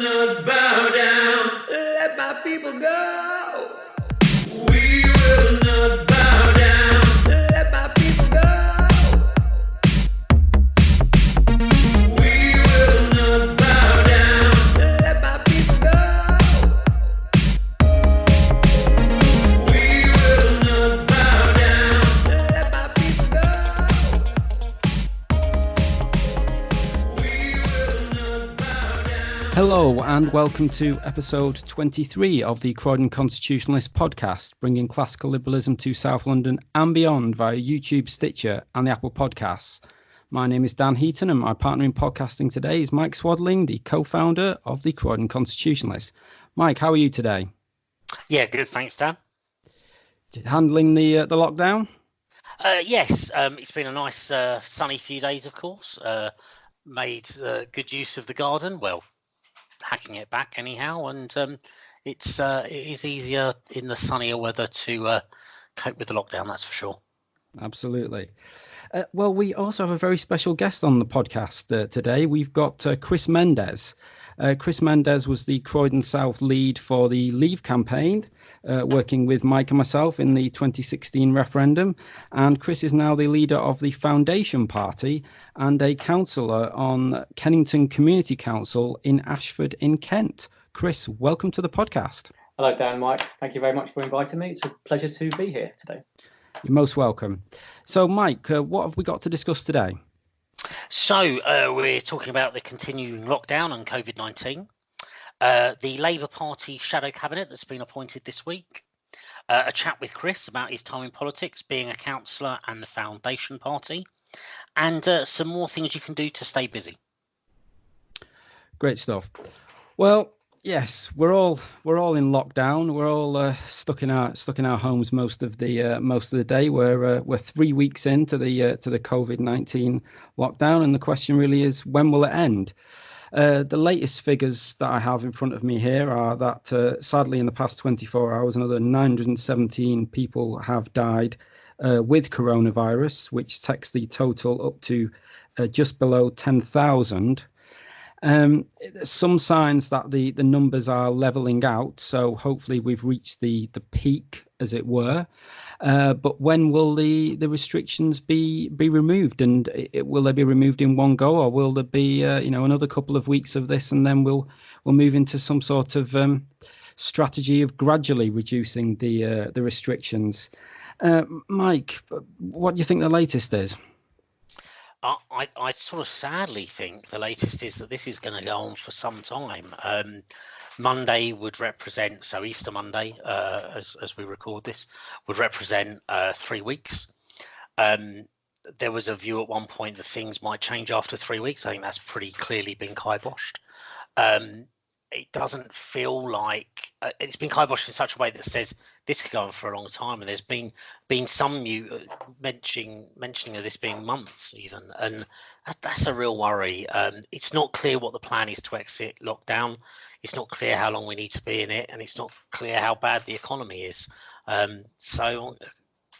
will not bow down. Let my people go. We will not bow down. Let my people go. We will not bow down. Let my people go. We will not bow down. Let my people go. We will not bow down. Hello and welcome to episode 23 of the Croydon Constitutionalist podcast, bringing classical liberalism to South London and beyond via YouTube, Stitcher and the Apple Podcasts. My name is Dan Heaton and my partner in podcasting today is Mike Swadling, the co-founder of the Croydon Constitutionalist. Mike, how are you today? Yeah, good. Thanks, Dan. Handling the lockdown? Yes, it's been a nice sunny few days, of course. Made good use of the garden. Well, hacking it back anyhow, and it is easier in the sunnier weather to cope with the lockdown. That's for sure. Absolutely. Well, we also have a very special guest on the podcast today. We've got Chris Mendes. Chris Mendes was the Croydon South lead for the Leave campaign, working with Mike and myself in the 2016 referendum. And Chris is now the leader of the Foundation Party and a councillor on Kennington Community Council in Ashford in Kent. Chris, welcome to the podcast. Hello, Dan, Mike. Thank you very much for inviting me. It's a pleasure to be here today. You're most welcome. So, Mike, what have we got to discuss today? So we're talking about the continuing lockdown and COVID-19, the Labour Party shadow cabinet that's been appointed this week, a chat with Chris about his time in politics, being a councillor and the Foundation Party, and some more things you can do to stay busy. Great stuff. Well, yes, we're all in lockdown. We're all stuck in our homes most of the day. We're 3 weeks into the COVID-19 lockdown, and the question really is, when will it end? The latest figures that I have in front of me here are that sadly in the past 24 hours, another 917 people have died with coronavirus, which takes the total up to just below 10,000. Some signs that the numbers are leveling out, so hopefully we've reached the peak, as it were. But when will the restrictions be removed, and will they be removed in one go, or will there be another couple of weeks of this, and then we'll move into some sort of strategy of gradually reducing the restrictions? Mike, what do you think the latest is? I sort of sadly think the latest is that this is going to go on for some time. Monday would represent, so Easter Monday, as we record this, would represent 3 weeks. There was a view at one point that things might change after 3 weeks. I think that's pretty clearly been kiboshed. It doesn't feel like it's been kiboshed in such a way that says this could go on for a long time, and there's been some mentioning of this being months even, and that's a real worry. It's not clear what the plan is to exit lockdown. It's not clear how long we need to be in it, and it's not clear how bad the economy is. So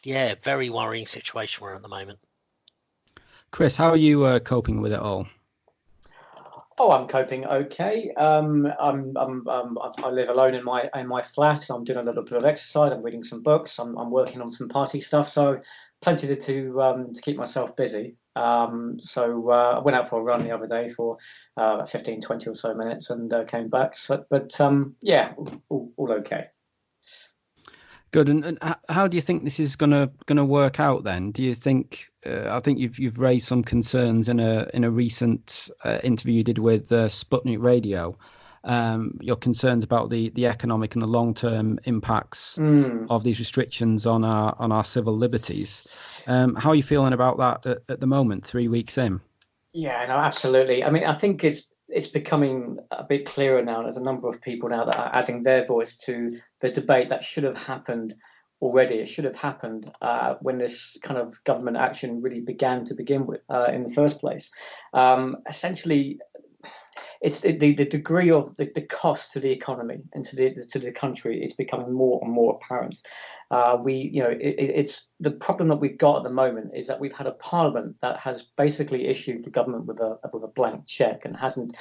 yeah, very worrying situation we're in at the moment. Chris, how are you coping with it all? Oh, I'm coping okay. I live alone in my flat. I'm doing a little bit of exercise. I'm reading some books. I'm working on some party stuff. So plenty to keep myself busy. So I went out for a run the other day for 15, 20 or so minutes and came back. So, but yeah, all okay. Good. And how do you think this is gonna work out then? Do you think? I think you've raised some concerns in a recent interview you did with Sputnik Radio. Your concerns about the economic and the long-term impacts of these restrictions on our civil liberties. How are you feeling about that at the moment, 3 weeks in? Yeah, no, absolutely. I mean, I think it's becoming a bit clearer now. There's a number of people now that are adding their voice to the debate that should have happened already. It should have happened when this kind of government action really began to begin with in the first place. Essentially, it's the degree of the cost to the economy and to the country is becoming more and more apparent. It's the problem that we've got at the moment is that we've had a parliament that has basically issued the government with a blank check and hasn't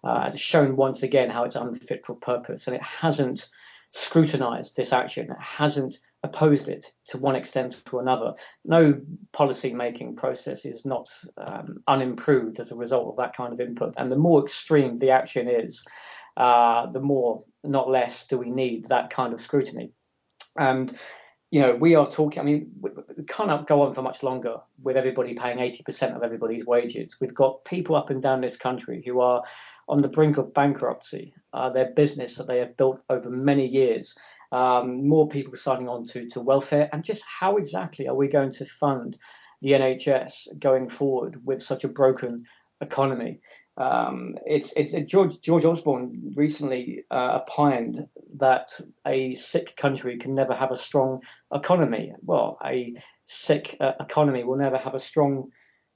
It's shown once again how it's unfit for purpose, and it hasn't scrutinised this action. It hasn't opposed it to one extent to another. No policy making process is not unimproved as a result of that kind of input. And the more extreme the action is, the more, not less, do we need that kind of scrutiny. And we are talking, I mean, we cannot go on for much longer with everybody paying 80% of everybody's wages. We've got people up and down this country who are on the brink of bankruptcy. Their business that they have built over many years, more people signing on to welfare. And just how exactly are we going to fund the NHS going forward with such a broken economy? George Osborne recently opined that a sick country can never have a strong economy. Well, a sick economy will never have a strong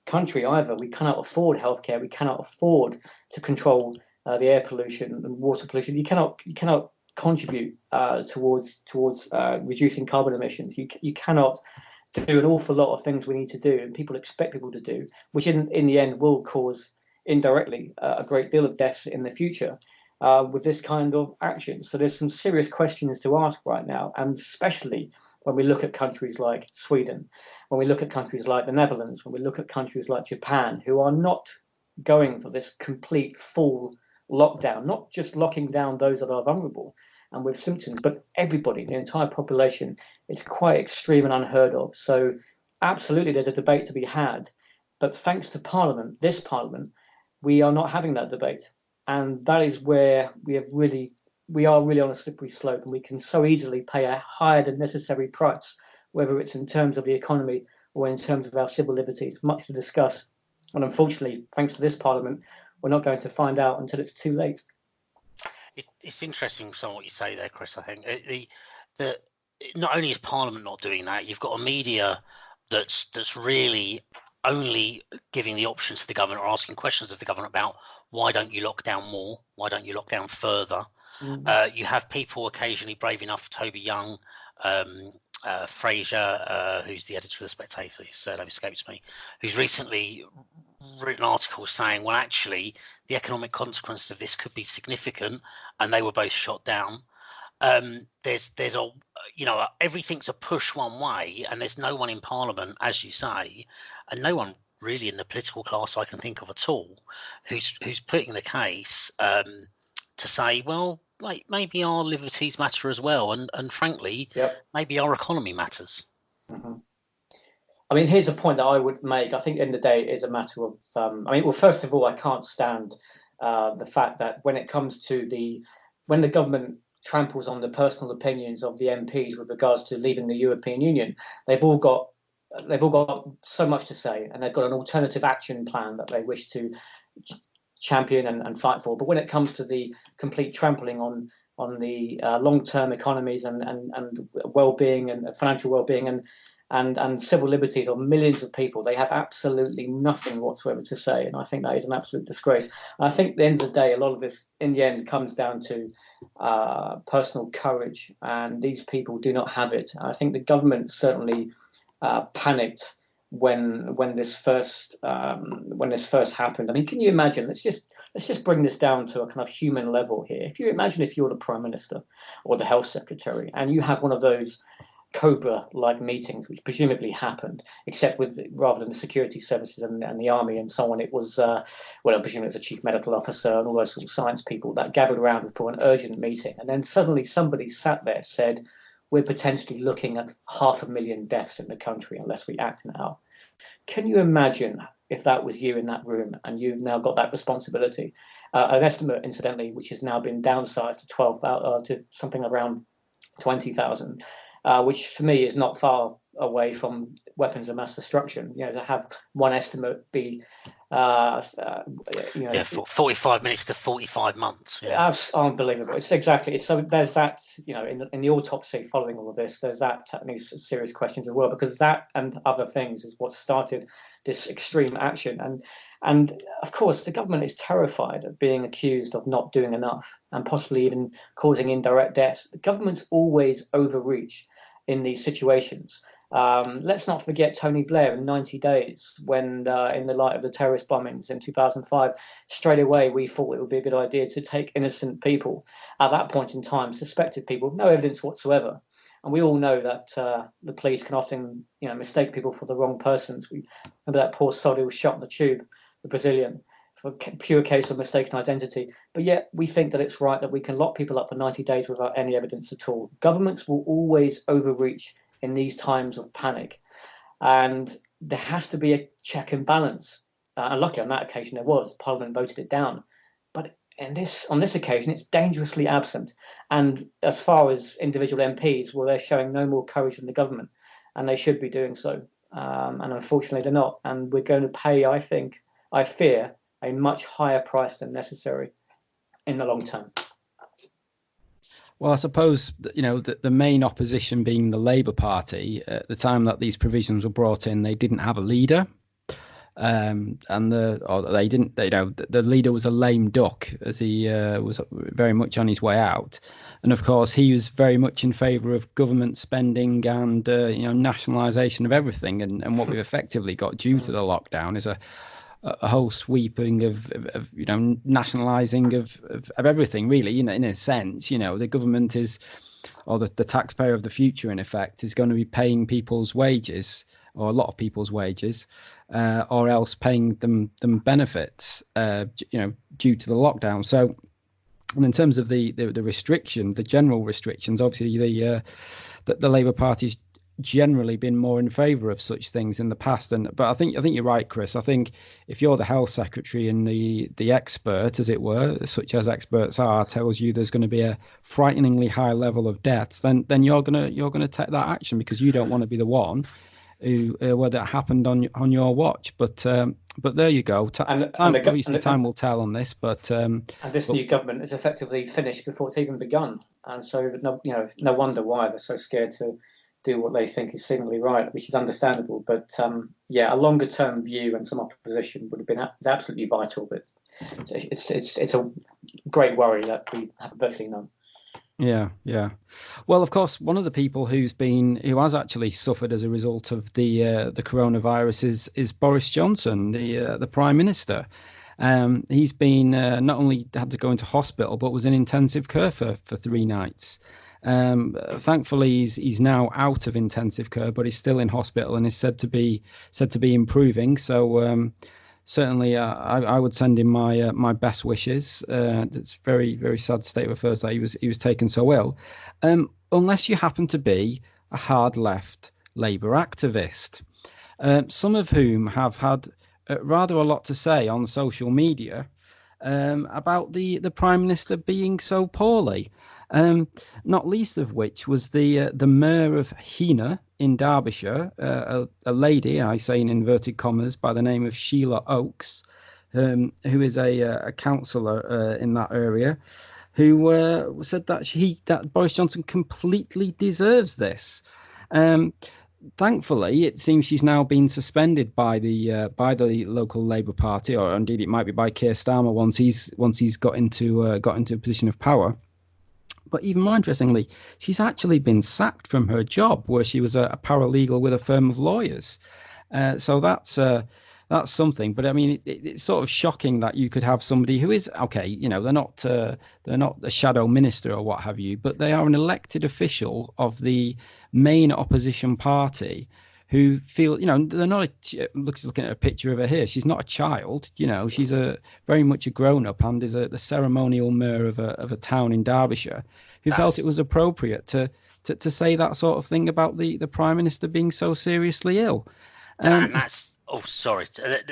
country either. We cannot afford healthcare. We cannot afford to control the air pollution and water pollution. You cannot contribute towards reducing carbon emissions. You cannot do an awful lot of things we need to do and people expect people to do, which in the end will cause indirectly a great deal of deaths in the future with this kind of action. So there's some serious questions to ask right now, and especially when we look at countries like Sweden, when we look at countries like the Netherlands, when we look at countries like Japan, who are not going for this complete full lockdown, not just locking down those that are vulnerable and with symptoms, but everybody, the entire population. It's quite extreme and unheard of. So absolutely there's a debate to be had, but thanks to Parliament, this Parliament, we are not having that debate, and that is where we are really on a slippery slope, and we can so easily pay a higher than necessary price, whether it's in terms of the economy or in terms of our civil liberties. Much to discuss, and unfortunately, thanks to this Parliament, we're not going to find out until it's too late. It's interesting some of what you say there, Chris. I think the not only is Parliament not doing that, you've got a media that's really only giving the options to the government or asking questions of the government about why don't you lock down more, why don't you lock down further. You have people occasionally brave enough, Toby Young, Fraser, who's the editor of The Spectator, his surname escapes me, who's recently written articles saying, well, actually, the economic consequences of this could be significant, and they were both shot down. There's a, everything's a push one way, and there's no one in Parliament, as you say, and no one really in the political class I can think of at all who's putting the case to say, well, like, maybe our liberties matter as well, and frankly, maybe our economy matters. Mm-hmm. I mean, here's a point that I would make. I think at the end of the day, it is a matter of, first of all, I can't stand the fact that when it comes to when the government tramples on the personal opinions of the MPs with regards to leaving the European Union, they've all got so much to say, and they've got an alternative action plan that they wish to champion and fight for. But when it comes to the complete trampling on the long-term economies and well-being and financial well-being and civil liberties of millions of people, they have absolutely nothing whatsoever to say. And I think that is an absolute disgrace. And I think at the end of the day, a lot of this in the end comes down to personal courage, and these people do not have it. And I think the government certainly panicked when this first happened. I mean, can you imagine? Let's just bring this down to a kind of human level here. If you imagine if you're the Prime Minister or the Health Secretary, and you have one of those Cobra-like meetings, which presumably happened, except rather than the security services and the army and so on, it was I presume it was a chief medical officer and all those sort of science people that gathered around for an urgent meeting, and then suddenly somebody sat there said, we're potentially looking at 500,000 deaths in the country unless we act now. Can you imagine if that was you in that room and you've now got that responsibility? An estimate, incidentally, which has now been downsized to something around 20,000. Which for me is not far away from weapons of mass destruction. To have one estimate be, 45 minutes to 45 months. Yeah. That's unbelievable. It's exactly. So there's that, in the autopsy following all of this, there's that these serious questions as well, because that and other things is what started this extreme action. And of course, the government is terrified of being accused of not doing enough and possibly even causing indirect deaths. The governments always overreach in these situations. Let's not forget Tony Blair in 90 days, when in the light of the terrorist bombings in 2005, straight away we thought it would be a good idea to take innocent people, at that point in time, suspected people, no evidence whatsoever. And we all know that the police can often, mistake people for the wrong persons. We remember that poor sod who was shot in the tube, the Brazilian, for a pure case of mistaken identity. But yet we think that it's right that we can lock people up for 90 days without any evidence at all. Governments will always overreach in these times of panic, and there has to be a check and balance. And luckily on that occasion there was. Parliament voted it down. But on this occasion, it's dangerously absent. And as far as individual MPs, well, they're showing no more courage than the government, and they should be doing so. And unfortunately, they're not. And we're going to pay, I fear, a much higher price than necessary in the long term. Well, I suppose the main opposition being the Labour Party. At the time that these provisions were brought in, they didn't have a leader. The leader was a lame duck, as he was very much on his way out, and of course he was very much in favour of government spending and nationalisation of everything, and what we've effectively got due to the lockdown is a whole sweeping of nationalising of everything, really. In a sense, the government is, or the taxpayer of the future in effect, is going to be paying people's wages, or a lot of people's wages, or else paying them benefits, due to the lockdown. So, and in terms of the restriction, the general restrictions, obviously the Labour Party's generally been more in favour of such things in the past. But I think you're right, Chris. I think if you're the health secretary and the expert, as it were, such as experts are, tells you there's going to be a frighteningly high level of deaths, then you're gonna take that action, because you don't want to be the one who where that happened on your watch. But there you go. Time will tell on this. But and this new government is effectively finished before it's even begun, and so no wonder why they're so scared to do what they think is seemingly right, which is understandable. But a longer term view and some opposition would have been absolutely vital. But it's a great worry that we have virtually none. Yeah. Well, of course, one of the people who has actually suffered as a result of the coronavirus is Boris Johnson, the Prime Minister. He's been not only had to go into hospital, but was in intensive care for 3 nights. Thankfully, he's now out of intensive care, but he's still in hospital and is said to be improving. So certainly, I would send him my best wishes. It's very, very sad state of affairs that he was taken so ill. Unless you happen to be a hard left Labour activist, some of whom have had rather a lot to say on social media about the Prime Minister being so poorly. Not least of which was the mayor of Heanor in Derbyshire, a lady, I say in inverted commas, by the name of Sheila Oakes, who is a councillor in that area, who said that Boris Johnson completely deserves this. Thankfully, it seems she's now been suspended by the local Labour Party, or indeed it might be by Keir Starmer once he's got into a position of power. But even more interestingly, she's actually been sacked from her job, where she was a paralegal with a firm of lawyers. So that's something. But I mean, it's sort of shocking that you could have somebody who is they're not a shadow minister or what have you, but they are an elected official of the main opposition party, who feel, they're not looking at a picture of her here. She's not a child, she's very much a grown up, and is the ceremonial mayor of a town in Derbyshire, who felt it was appropriate to say that sort of thing about the Prime Minister being so seriously ill. And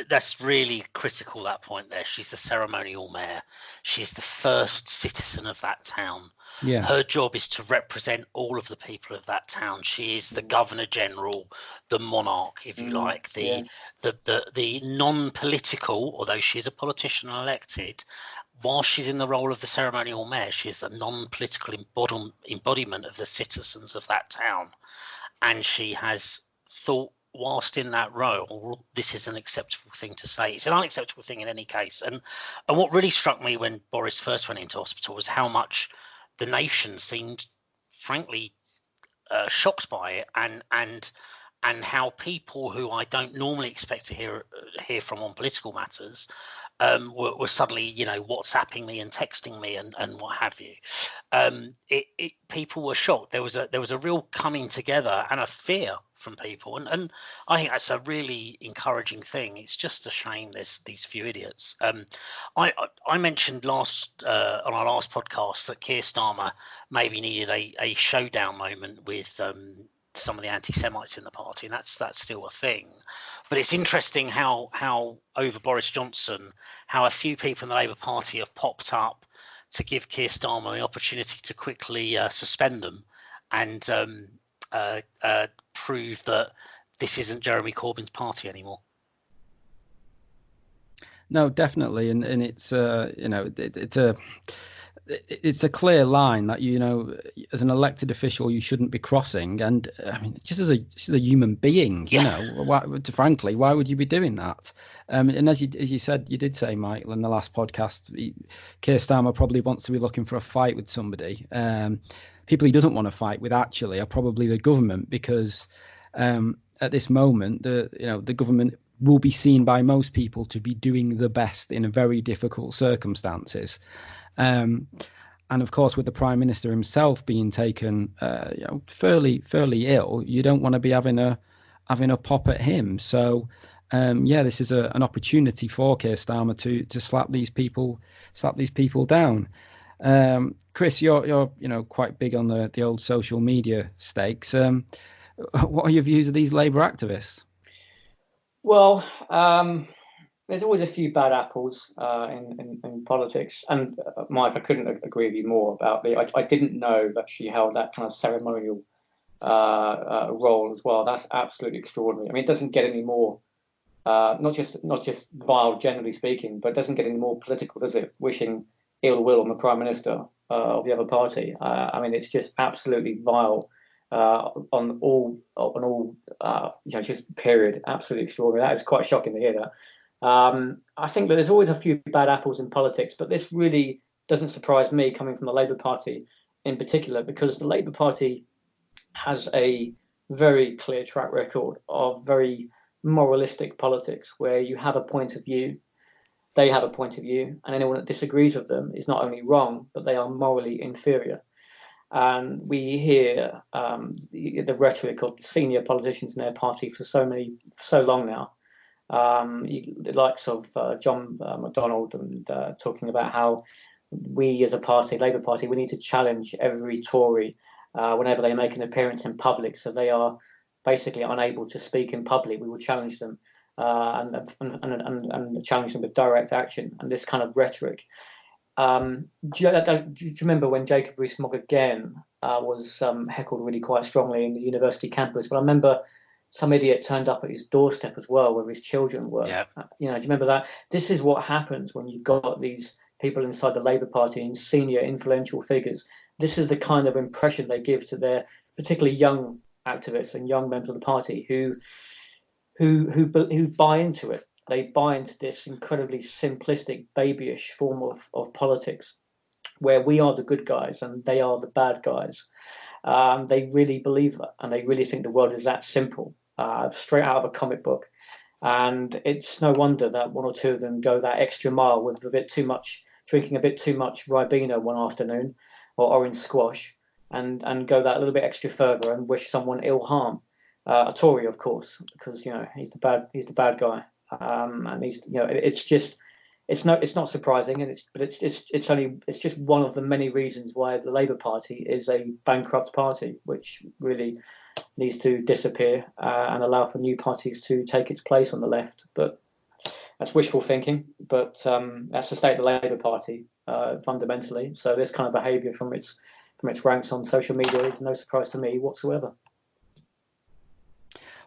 that's really critical, that point there. She's the ceremonial mayor. She's the first citizen of that town. Yeah. Her job is to represent all of the people of that town. She is the Governor General, the monarch, if you like, the non-political, although she is a politician elected, while she's in the role of the ceremonial mayor, she is the non-political embodiment of the citizens of that town. And she has thought, whilst in that role, this is an acceptable thing to say. It's an unacceptable thing in any case. And what really struck me when Boris first went into hospital was how much the nation seemed, frankly, shocked by it, and and how people who I don't normally expect to hear from on political matters were suddenly, WhatsApping me and texting me and what have you. People were shocked. There was a real coming together and a fear from people, and I think that's a really encouraging thing. It's just a shame there's these few idiots. I mentioned on our last podcast that Keir Starmer maybe needed a showdown moment with some of the anti-Semites in the party, and that's still a thing. But it's interesting how over Boris Johnson, how a few people in the Labour Party have popped up to give Keir Starmer the opportunity to quickly suspend them and prove that this isn't Jeremy Corbyn's party anymore. No, definitely, and it's it's a clear line that as an elected official you shouldn't be crossing, and I mean just as a human being, frankly, why would you be doing that? And as you said, you did say, Michael, in the last podcast, Keir Starmer probably wants to be looking for a fight with somebody. People he doesn't want to fight with actually are probably the government, because at this moment the government will be seen by most people to be doing the best in a very difficult circumstances. And of course, with the Prime Minister himself being taken, fairly ill, you don't want to be having a pop at him. So, this is an opportunity for Keir Starmer to slap these people down. Chris, you're quite big on the old social media stakes. What are your views of these Labour activists? Well, there's always a few bad apples in politics, and Mike, I couldn't agree with you more about I didn't know that she held that kind of ceremonial role as well. That's absolutely extraordinary. I mean, it doesn't get any more, not just vile, generally speaking, but it doesn't get any more political, does it? Wishing ill will on the Prime Minister of the other party. I mean, it's just absolutely vile. On all, just period, absolutely extraordinary. That is quite shocking to hear that. I think that there's always a few bad apples in politics, but this really doesn't surprise me coming from the Labour Party in particular, because the Labour Party has a very clear track record of very moralistic politics, where you have a point of view, they have a point of view, and anyone that disagrees with them is not only wrong, but they are morally inferior. And we hear the rhetoric of senior politicians in their party for so long now. The likes of John McDonnell and talking about how we as a party, Labour Party, we need to challenge every Tory whenever they make an appearance in public. So they are basically unable to speak in public. We will challenge them and challenge them with direct action, and this kind of rhetoric. Do you remember when Jacob Rees-Mogg again was heckled really quite strongly in the university campus? But I remember some idiot turned up at his doorstep as well, where his children were. Yeah. Do you remember that? This is what happens when you've got these people inside the Labour Party and senior influential figures. This is the kind of impression they give to their particularly young activists and young members of the party who buy into it. They buy into this incredibly simplistic, babyish form of politics, where we are the good guys and they are the bad guys. They really believe that, and they really think the world is that simple, straight out of a comic book. And it's no wonder that one or two of them go that extra mile with drinking a bit too much Ribena one afternoon, or orange squash, and go that little bit extra further and wish someone ill harm. A Tory, of course, because he's the bad guy. And he's, it's not surprising, and it's just one of the many reasons why the Labour Party is a bankrupt party, which really needs to disappear and allow for new parties to take its place on the left. But that's wishful thinking. But that's the state of the Labour Party fundamentally. So this kind of behaviour from its ranks on social media is no surprise to me whatsoever.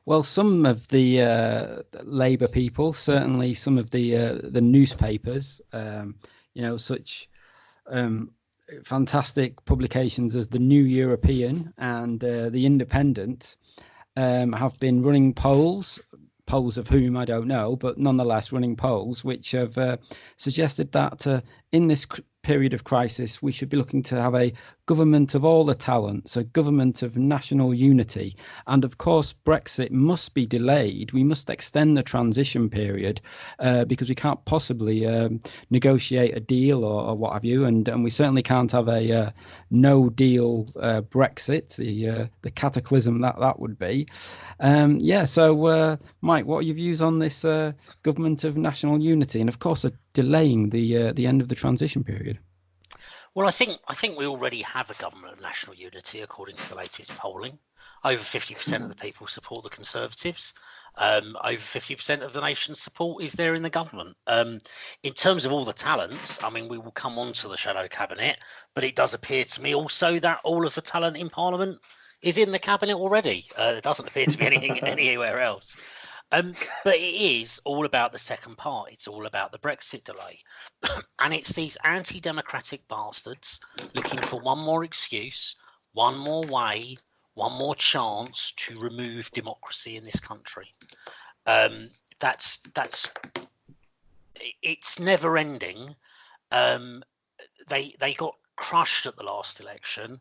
Well, some of the Labour people, certainly some of the newspapers, such fantastic publications as the New European and the Independent, have been running polls of whom I don't know, but nonetheless running polls, which have suggested that in this period of crisis, we should be looking to have a government of all the talents, a government of national unity. And of course, Brexit must be delayed. We must extend the transition period because we can't possibly negotiate a deal or what have you. And we certainly can't have a no deal Brexit, the cataclysm that would be. So Mike, what are your views on this government of national unity, and of course delaying the end of the transition period? Well, I think we already have a government of national unity, according to the latest polling. Over 50% of the people support the Conservatives. Over 50% of the nation's support is there in the government. In terms of all the talents, I mean, we will come on to the shadow cabinet, but it does appear to me also that all of the talent in Parliament is in the cabinet already. There doesn't appear to be anything anywhere else. But it is all about the second part. It's all about the Brexit delay. And it's these anti-democratic bastards looking for one more excuse, one more way, one more chance to remove democracy in this country. It's never ending. They got crushed at the last election,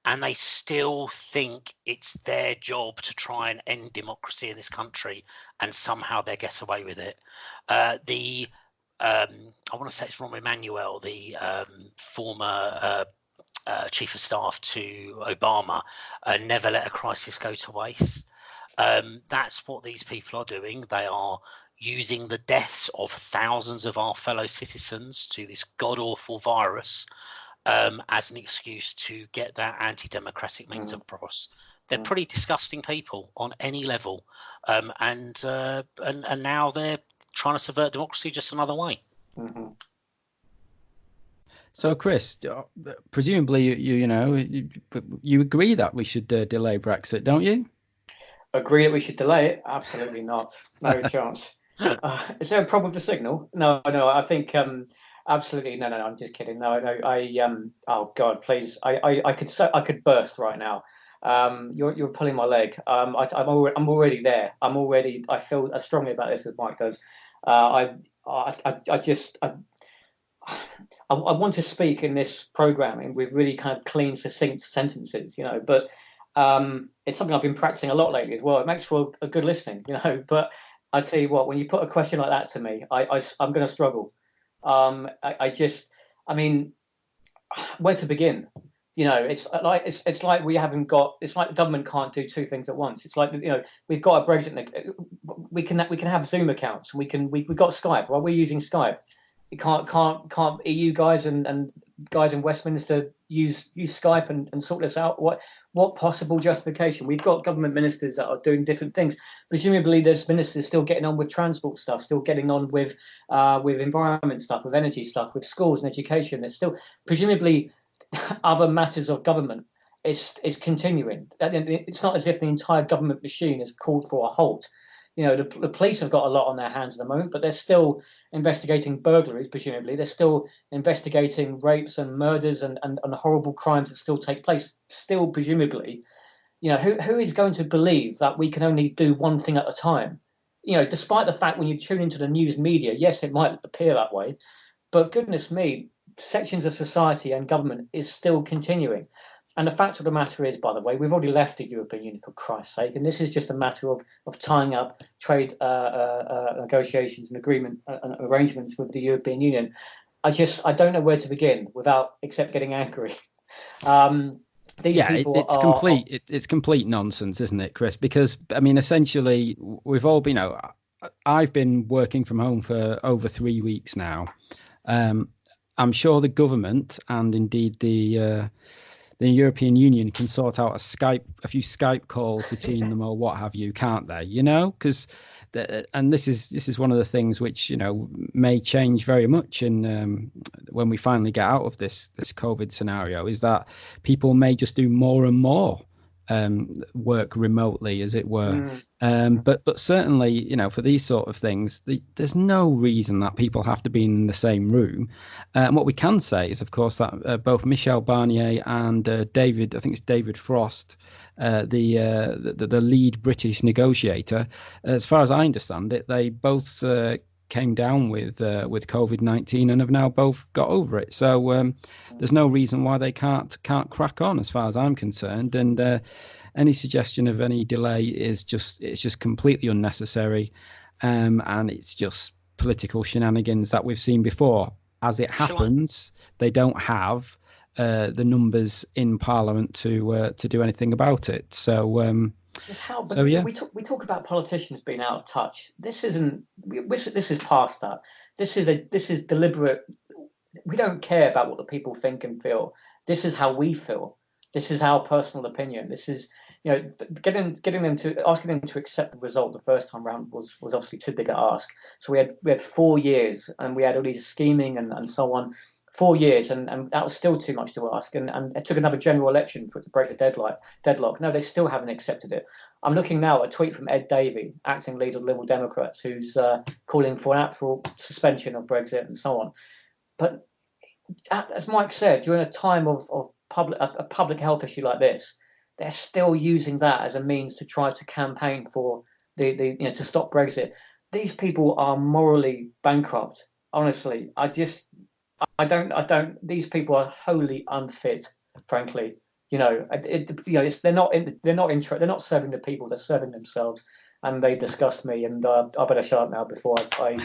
and they still think it's their job to try and end democracy in this country, and somehow they get away with it. I want to say it's Rahm Emanuel, the former chief of staff to Obama, never let a crisis go to waste. That's what these people are doing. They are using the deaths of thousands of our fellow citizens to this god-awful virus as an excuse to get that anti-democratic means across. They're pretty disgusting people on any level, and now they're trying to subvert democracy just another way. Mm-hmm. So, Chris, presumably you agree that we should delay Brexit, don't you? Agree that we should delay it? Absolutely not. No chance. Is there a problem with the signal? No. I think absolutely no. I'm just kidding. No. Oh God, please. I could burst right now. You're pulling my leg. I'm already there. I feel as strongly about this as Mike does. I want to speak in this programming with really kind of clean, succinct sentences, but it's something I've been practicing a lot lately as well. It makes for a good listening, but I tell you what, when you put a question like that to me, I'm going to struggle. I mean, where to begin? It's like we haven't got. It's like the government can't do two things at once. It's like we've got a Brexit. We can have Zoom accounts. We've got Skype. Right? We're using Skype. You can't EU guys and guys in Westminster use Skype and sort this out? What possible justification? We've got government ministers that are doing different things. Presumably, there's ministers still getting on with transport stuff, still getting on with environment stuff, with energy stuff, with schools and education. There's still presumably other matters of government is continuing. It's not as if the entire government machine has called for a halt. The police have got a lot on their hands at the moment, but they're still investigating burglaries, presumably. They're still investigating rapes and murders and horrible crimes that still take place, still presumably. Who is going to believe that we can only do one thing at a time? Despite the fact when you tune into the news media, yes, it might appear that way, but goodness me, sections of society and government is still continuing. And the fact of the matter is, by the way, we've already left the European Union, for Christ's sake, and this is just a matter of tying up trade negotiations and agreement and arrangements with the European Union. I don't know where to begin except getting angry. It's complete nonsense, isn't it, Chris? Because I mean, essentially, we've all been. I've been working from home for over 3 weeks now. I'm sure the government and indeed the European Union can sort out a few Skype calls between them or what have you, can't they? Because and this is one of the things which may change very much in when we finally get out of this COVID scenario, is that people may just do more and more work remotely, as it were. But certainly, for these sort of things, there's no reason that people have to be in the same room. And what we can say is, of course, that both Michel Barnier and David Frost, the lead British negotiator, as far as I understand it, they both came down with COVID-19 and have now both got over it. So there's no reason why they can't crack on, as far as I'm concerned. And any suggestion of any delay is just completely unnecessary, and it's just political shenanigans that we've seen before. As it happens, they don't have the numbers in Parliament to do anything about it. So Just how? So, yeah. We talk about politicians being out of touch. This isn't. This is past that. This is deliberate. We don't care about what the people think and feel. This is how we feel. This is our personal opinion. This is, getting them to asking them to accept the result the first time round was obviously too big a ask. So we had 4 years, and we had all these scheming and so on. 4 years, and that was still too much to ask. And it took another general election for it to break the deadlock. No, they still haven't accepted it. I'm looking now at a tweet from Ed Davey, acting leader of Liberal Democrats, who's calling for an actual suspension of Brexit and so on. But as Mike said, during a time of public health issue like this, they're still using that as a means to try to campaign for to stop Brexit. These people are morally bankrupt. Honestly, I don't. These people are wholly unfit, frankly. They're not serving the people. They're serving themselves, and they disgust me. And I better shut up now before I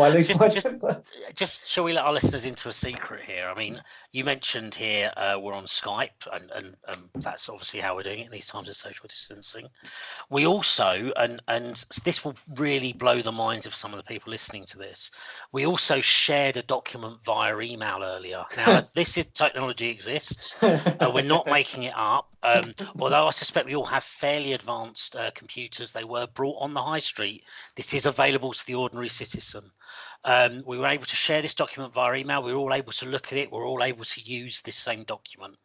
lose my temper. Just shall we let our listeners into a secret here? I mean, you mentioned here we're on Skype, and that's obviously how we're doing it in these times of social distancing. We also, and this will really blow the minds of some of the people listening to this, we also shared a document via email earlier. Now, technology exists. We're not making it up. Although I suspect we all have fairly advanced computers, they were brought on the high street. This is available to the ordinary citizen. We were able to share this document via email. We were all able to look at it. We're all able to use this same document.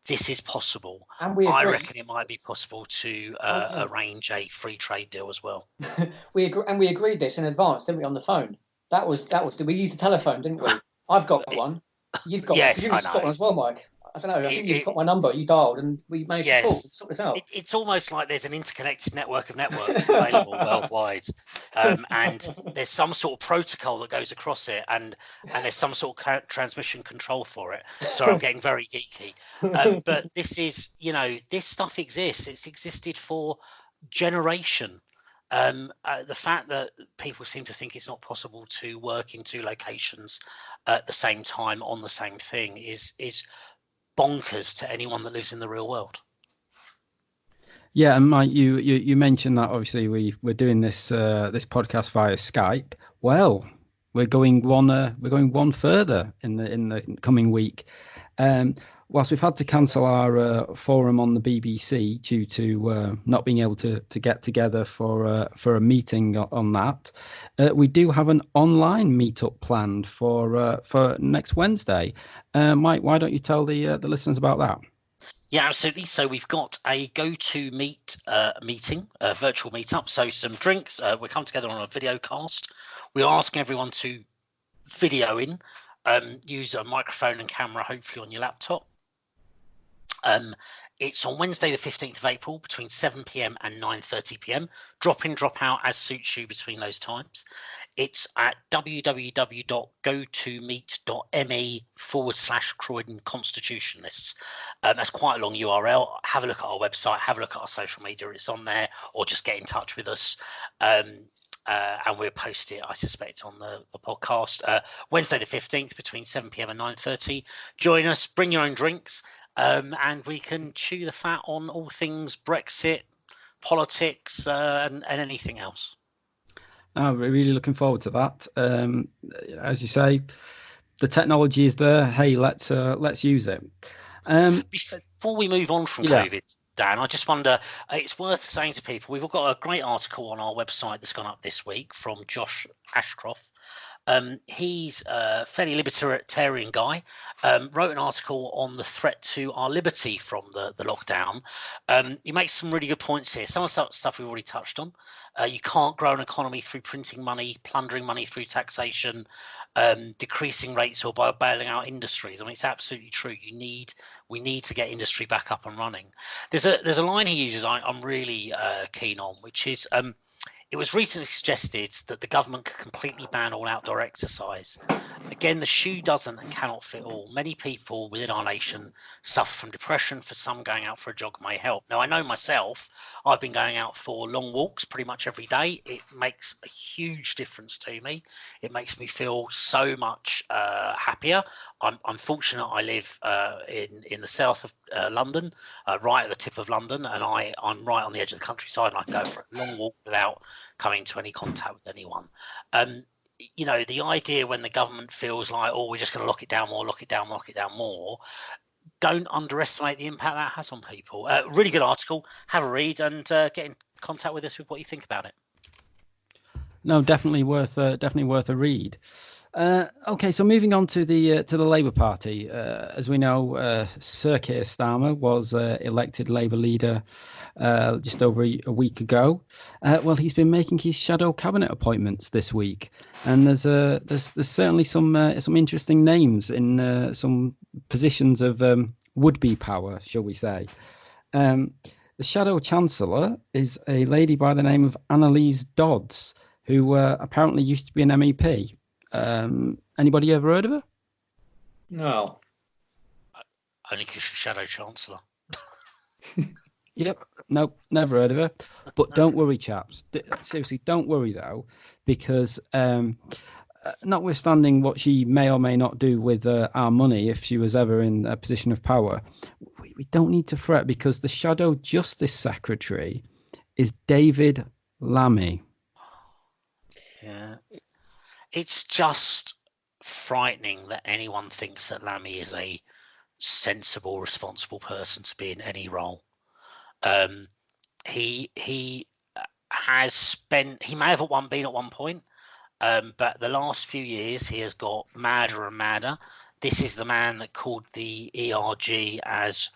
This is possible. And we agree. I reckon it might be possible to arrange a free trade deal as well. We agreed this in advance, didn't we, on the phone? That was. We used the telephone, didn't we? I've got one. You've got yes, one. You've got one as well, Mike. I don't know. I think you've got my number. You dialed, and we managed to talk. Sort this out. It's almost like there's an interconnected network of networks available worldwide, and there's some sort of protocol that goes across it, and there's some sort of transmission control for it. So I'm getting very geeky, but this is, this stuff exists. It's existed for generation. The fact that people seem to think it's not possible to work in two locations at the same time on the same thing is bonkers to anyone that lives in the real world. Yeah, and Mike, you mentioned that obviously we're doing this podcast via Skype. Well, we're going one further in the coming week. Whilst we've had to cancel our forum on the BBC due to not being able to get together for a meeting on that, we do have an online meetup planned for next Wednesday. Mike, why don't you tell the listeners about that? Yeah, absolutely. So we've got a GoToMeet meeting, a virtual meetup. So some drinks. We come together on a video cast. We're asking everyone to video in, use a microphone and camera, hopefully on your laptop. It's on Wednesday, the 15th of April, between 7 p.m. and 9:30 p.m. Drop in, drop out as suits you between those times. It's at www.gotomeet.me/Croydon Constitutionalists. That's quite a long URL. Have a look at our website, have a look at our social media. It's on there, or just get in touch with us. And we'll post it, I suspect, on the podcast. Wednesday the 15th, between 7 p.m. and 9:30. Join us, bring your own drinks. And we can chew the fat on all things Brexit, politics, and anything else. We're really looking forward to that. As you say, the technology is there. Hey, let's use it. Before we move on from COVID, Dan, I just wonder, it's worth saying to people, we've got a great article on our website that's gone up this week from Josh Ashcroft. He's a fairly libertarian guy, wrote an article on the threat to our liberty from the lockdown. He makes some really good points here. Some of the stuff we've already touched on. You can't grow an economy through printing money, plundering money through taxation, decreasing rates, or by bailing out industries. I mean, it's absolutely true. We need to get industry back up and running. There's a line he uses I'm really keen on, which is It was recently suggested that the government could completely ban all outdoor exercise. Again, the shoe doesn't and cannot fit all. Many people within our nation suffer from depression. For some, going out for a jog may help. Now, I know myself, I've been going out for long walks pretty much every day. It makes a huge difference to me. It makes me feel so much happier. I'm fortunate I live in the south of London, right at the tip of London, and I'm right on the edge of the countryside, and I can go for a long walk without coming into any contact with anyone. The idea when the government feels like, oh, we're just going to lock it down more, don't underestimate the impact that has on people. Really good article. Have a read and get in contact with us with what you think about it. No, definitely worth a read. Okay, so moving on to the Labour Party. As we know, Sir Keir Starmer was elected Labour leader just over a week ago. Well, he's been making his shadow cabinet appointments this week, and there's certainly some interesting names in some positions of would-be power, shall we say. The shadow chancellor is a lady by the name of Annalise Dodds, who apparently used to be an MEP. Anybody ever heard of her? No. Only because she's shadow chancellor. Yep. Nope. Never heard of her. But don't worry, chaps. Seriously, don't worry though, because notwithstanding what she may or may not do with our money, if she was ever in a position of power, we don't need to fret, because the shadow justice secretary is David Lammy. Yeah. It's just frightening that anyone thinks that Lammy is a sensible, responsible person to be in any role. He has spent. He may have been at one point, but the last few years he has got madder and madder. This is the man that called the ERG as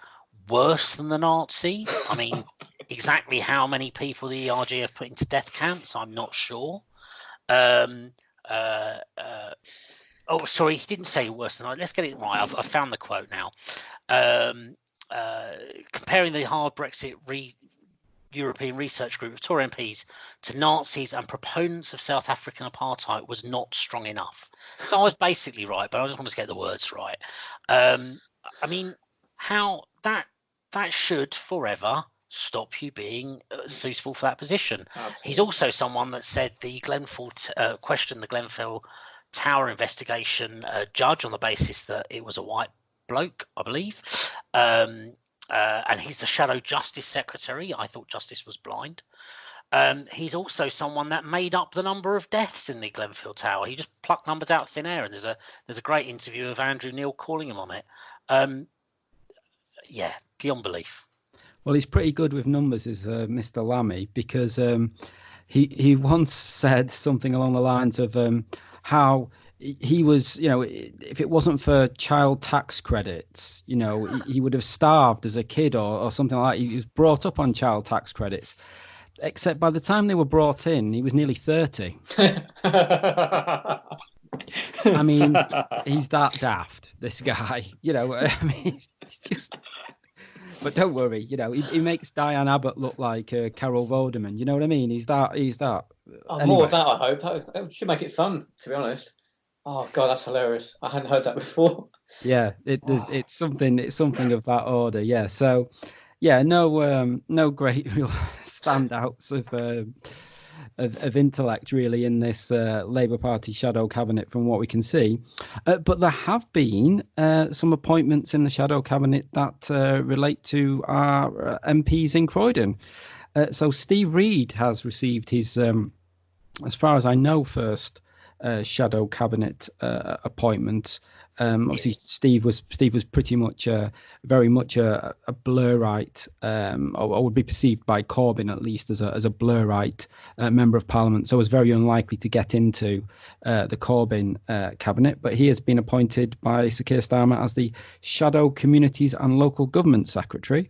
worse than the Nazis. I mean, exactly how many people the ERG have put into death camps, I'm not sure. Sorry, he didn't say worse than. Let's get it right. I've found the quote now. Comparing the hard Brexit European Research Group of Tory MPs to Nazis and proponents of South African apartheid was not strong enough. So I was basically right, but I just want to get the words right. I mean, how that should forever stop you being suitable for that position. Absolutely. He's also someone that said the questioned the Glenfell Tower investigation judge on the basis that it was a white bloke, I believe. And he's the shadow justice secretary. I thought justice was blind. He's also someone that made up the number of deaths in the Glenfell Tower. He just plucked numbers out of thin air, and there's a great interview of Andrew Neil calling him on it. Yeah, beyond belief. Well, he's pretty good with numbers, is Mr. Lammy, because he once said something along the lines of how he was, if it wasn't for child tax credits, he would have starved as a kid or something like that. He was brought up on child tax credits, except by the time they were brought in, he was nearly 30. I mean, he's that daft, this guy. I mean, it's just... But don't worry, he makes Diane Abbott look like Carol Vorderman. You know what I mean? He's that. Oh, anyway. More of that, I hope. That should make it fun, to be honest. Oh God, that's hilarious. I hadn't heard that before. Yeah, it's something of that order. Yeah. So, yeah, no great real standouts of intellect really in this Labour Party shadow cabinet from what we can see, but there have been some appointments in the shadow cabinet that relate to our MPs in Croydon. So Steve Reid has received his, as far as I know, first shadow cabinet appointment. Obviously, Steve was pretty much very much a Blairite, or would be perceived by Corbyn at least as a Blairite member of Parliament. So was very unlikely to get into the Corbyn cabinet. But he has been appointed by Sir Keir Starmer as the Shadow Communities and Local Government Secretary.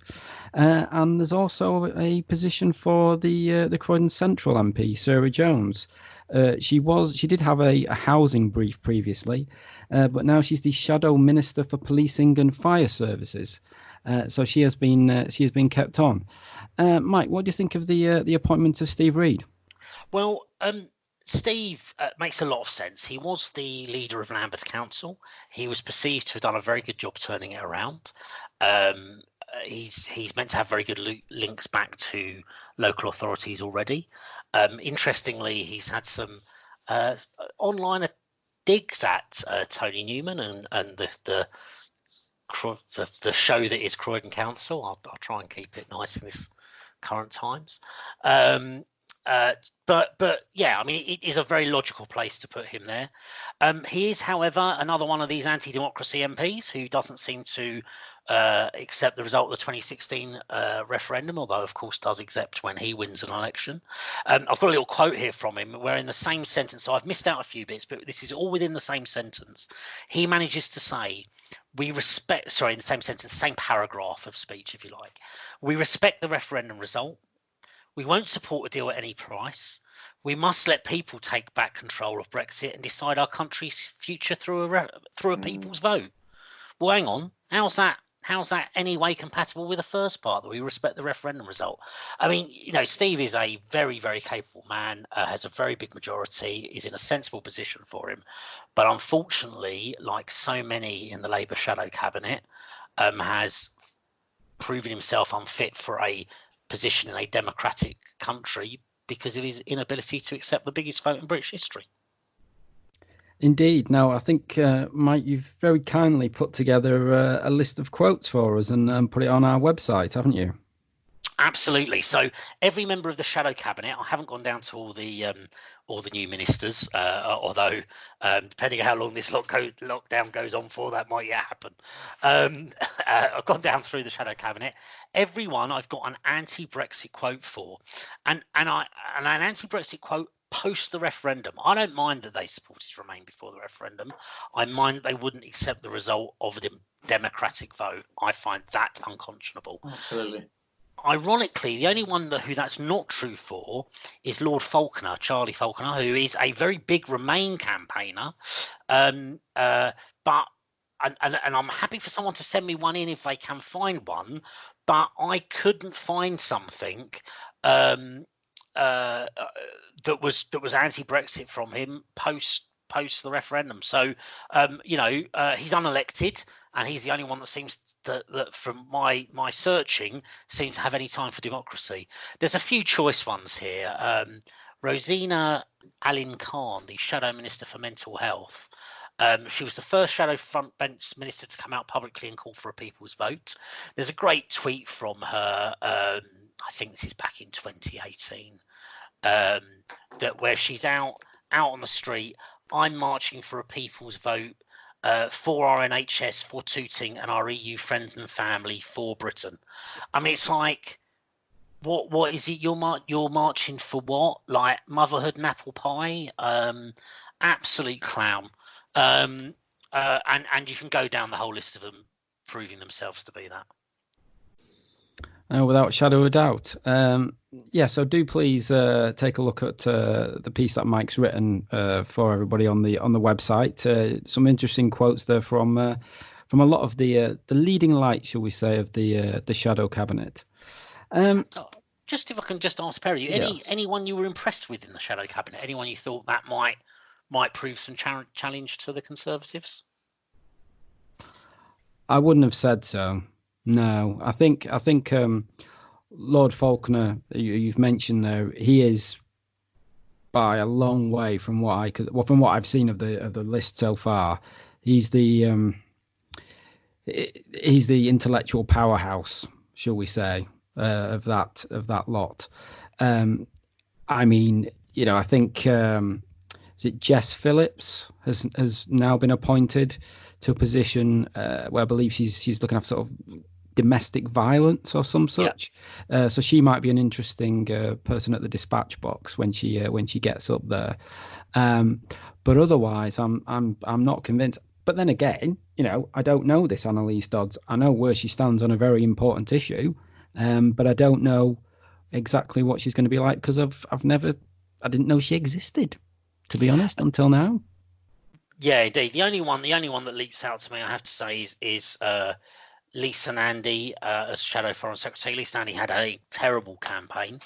And there's also a position for the Croydon Central MP, Sarah Jones. She did have a housing brief previously, but now she's the Shadow Minister for Policing and Fire Services. So she has been kept on. Mike, what do you think of the appointment of Steve Reid? Well, Steve makes a lot of sense. He was the leader of Lambeth Council. He was perceived to have done a very good job turning it around. He's meant to have very good links back to local authorities already. Interestingly, he's had some online digs at Tony Newman and the show that is Croydon Council. I'll try and keep it nice in this current times. But yeah, I mean, it is a very logical place to put him there. He is, however, another one of these anti-democracy MPs who doesn't seem to accept the result of the 2016 referendum, although of course does accept when he wins an election. I've got a little quote here from him where in the same sentence, so I've missed out a few bits, but this is all within the same sentence. He manages to say, in the same sentence, same paragraph of speech, if you like. We respect the referendum result. We won't support a deal at any price. We must let people take back control of Brexit and decide our country's future through a people's vote. Well, hang on. How's that any way compatible with the first part, that we respect the referendum result? I mean, Steve is a very, very capable man, has a very big majority, is in a sensible position for him. But unfortunately, like so many in the Labour shadow cabinet, has proven himself unfit for a position in a democratic country because of his inability to accept the biggest vote in British history. Indeed. Now, I think, Mike, you've very kindly put together a list of quotes for us and put it on our website, haven't you? Absolutely. So every member of the shadow cabinet, I haven't gone down to all the new ministers, although depending on how long this lockdown goes on for, that might yet happen. I've gone down through the shadow cabinet. Everyone I've got an anti-Brexit quote for, and an anti-Brexit quote post the referendum. I don't mind that they supported Remain before the referendum. I mind that they wouldn't accept the result of a democratic vote. I find that unconscionable. Absolutely. Ironically, the only one who that's not true for is Lord Falconer, Charlie Falconer, who is a very big Remain campaigner. But I'm happy for someone to send me one in if they can find one. But I couldn't find something that was anti-Brexit from him post the referendum. So he's unelected, and he's the only one that seems that from my searching seems to have any time for democracy. There's a few choice ones here. Rosina Alin Khan, the Shadow Minister for Mental Health. She was the first Shadow Front Bench Minister to come out publicly and call for a people's vote. There's a great tweet from her, I think this is back in 2018, that where she's out on the street. I'm marching for a people's vote, for our NHS, for Tooting, and our EU friends and family, for Britain. I mean, it's like, what is it? You're marching for what? Like motherhood and apple pie? Absolute clown. And you can go down the whole list of them proving themselves to be that. Without a shadow of a doubt. So do please take a look at the piece that Mike's written for everybody on the website. Some interesting quotes there from a lot of the leading lights, shall we say, of the shadow cabinet. Just if I can just ask Perry, anyone you were impressed with in the shadow cabinet? Anyone you thought that might prove some challenge to the Conservatives? I wouldn't have said so. No, I think Lord Falconer, you've mentioned there, he is by a long way from what I've seen of the list so far. He's the intellectual powerhouse, shall we say, of that lot. I mean, I think is it Jess Phillips has now been appointed to a position where I believe she's looking after sort of domestic violence or some such. Yeah. So she might be an interesting person at the dispatch box when she gets up there. But otherwise, I'm not convinced. But then again, I don't know this Annalise Dodds. I know where she stands on a very important issue, but I don't know exactly what she's going to be like because I didn't know she existed, to be honest, until now. Yeah, indeed. The only one that leaps out to me, I have to say, is Lisa Nandy as Shadow Foreign Secretary. Lisa Nandy had a terrible campaign.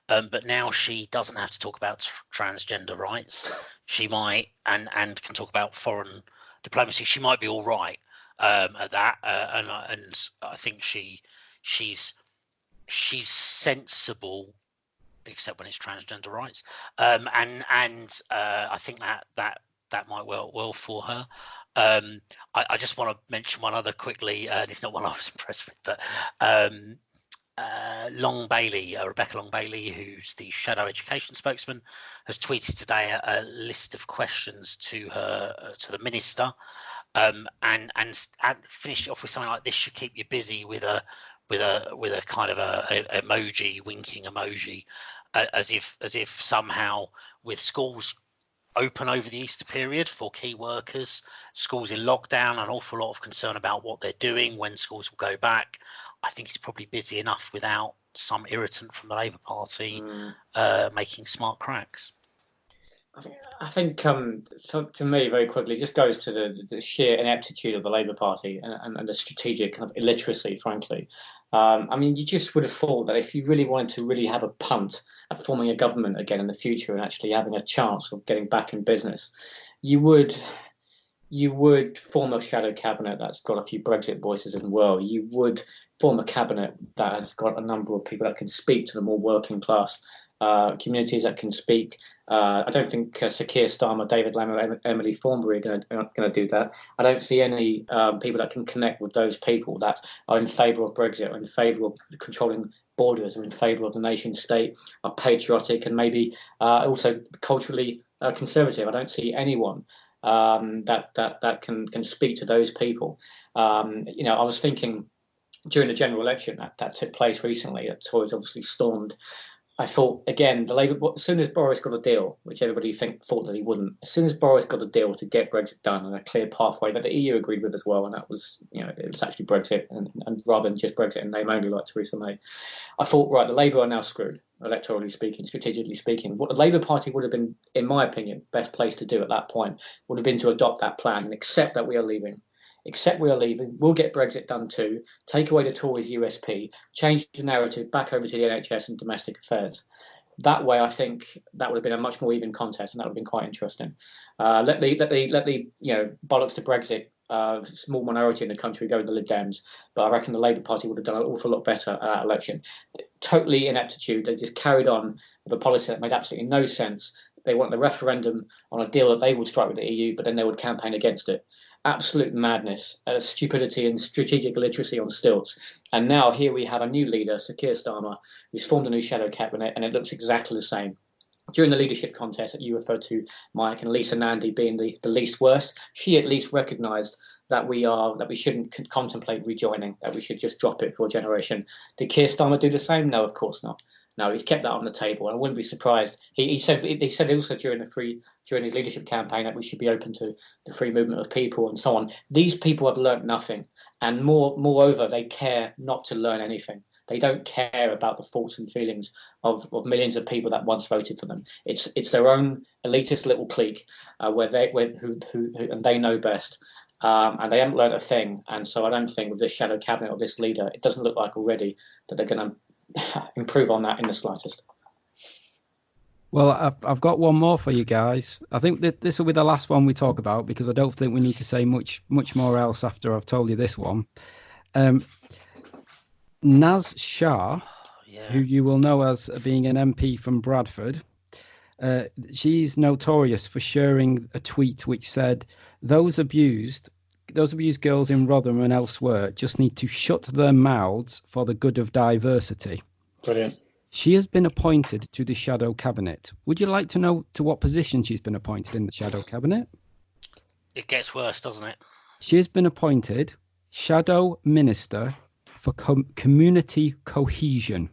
but now she doesn't have to talk about transgender rights. She might and can talk about foreign diplomacy. She might be all right at that, and I think she's sensible, except when it's transgender rights, and I think that might well for her. I just want to mention one other quickly, and it's not one I was impressed with, but Long Bailey, Rebecca Long Bailey, who's the Shadow Education spokesman, has tweeted today a list of questions to the minister, and finished it off with something like, "This should keep you busy," with a kind of a emoji, winking emoji, as if somehow, with schools open over the Easter period for key workers, schools in lockdown, an awful lot of concern about what they're doing when schools will go back. I think it's probably busy enough without some irritant from the Labour Party making smart cracks. I think to me, very quickly, it just goes to the sheer ineptitude of the Labour Party and the strategic kind of illiteracy, frankly. I mean, you just would have thought that if you really wanted to really have a punt at forming a government again in the future and actually having a chance of getting back in business, you would form a shadow cabinet that's got a few Brexit voices as well. You would form a cabinet that has got a number of people that can speak to the more working class communities, that can speak. I don't think Sir Keir Starmer, David Lamb, Emily Thornberry are going to do that. I don't see any people that can connect with those people that are in favour of Brexit, or in favour of controlling borders, or in favour of the nation state, are patriotic and maybe also culturally conservative. I don't see anyone that can speak to those people. I was thinking during the general election that took place recently, that Tories obviously stormed. I thought, again, the Labour, as soon as Boris got a deal, which everybody thought that he wouldn't, as soon as Boris got a deal to get Brexit done and a clear pathway that the EU agreed with as well, and that was, it was actually Brexit, and rather than just Brexit in name only like Theresa May, I thought, right, the Labour are now screwed, electorally speaking, strategically speaking. What the Labour Party would have been, in my opinion, best place to do at that point would have been to adopt that plan and accept that we are leaving. We'll get Brexit done too, take away the Tories' USP, change the narrative back over to the NHS and domestic affairs. That way, I think that would have been a much more even contest, and that would have been quite interesting. Let the bollocks to Brexit, small minority in the country go to the Lib Dems, but I reckon the Labour Party would have done an awful lot better at that election. Totally ineptitude. They just carried on with a policy that made absolutely no sense. They want the referendum on a deal that they would strike with the EU, but then they would campaign against it. Absolute madness, stupidity and strategic illiteracy on stilts. And now here we have a new leader, Sir Keir Starmer, who's formed a new shadow cabinet, and it looks exactly the same. During the leadership contest that you referred to, Mike, and Lisa Nandy being the least worst, she at least recognised that we shouldn't contemplate rejoining, that we should just drop it for a generation. Did Keir Starmer do the same? No, of course not. No, he's kept that on the table, and I wouldn't be surprised. He said also during his leadership campaign that we should be open to the free movement of people and so on. These people have learnt nothing, and moreover, they care not to learn anything. They don't care about the thoughts and feelings of millions of people that once voted for them. It's their own elitist little clique who they know best, and they haven't learnt a thing. And so I don't think with this shadow cabinet or this leader, it doesn't look like already that they're going to improve on that in the slightest. Well, I've got one more for you guys. I think that this will be the last one we talk about, because I don't think we need to say much more else after I've told you this one. Naz Shah, who you will know as being an MP from Bradford, she's notorious for sharing a tweet which said, those abused girls in Rotherham and elsewhere just need to shut their mouths for the good of diversity. Brilliant. She has been appointed to the Shadow Cabinet. Would you like to know to what position she's been appointed in the Shadow Cabinet? It gets worse, doesn't it? She has been appointed Shadow Minister for Community Cohesion.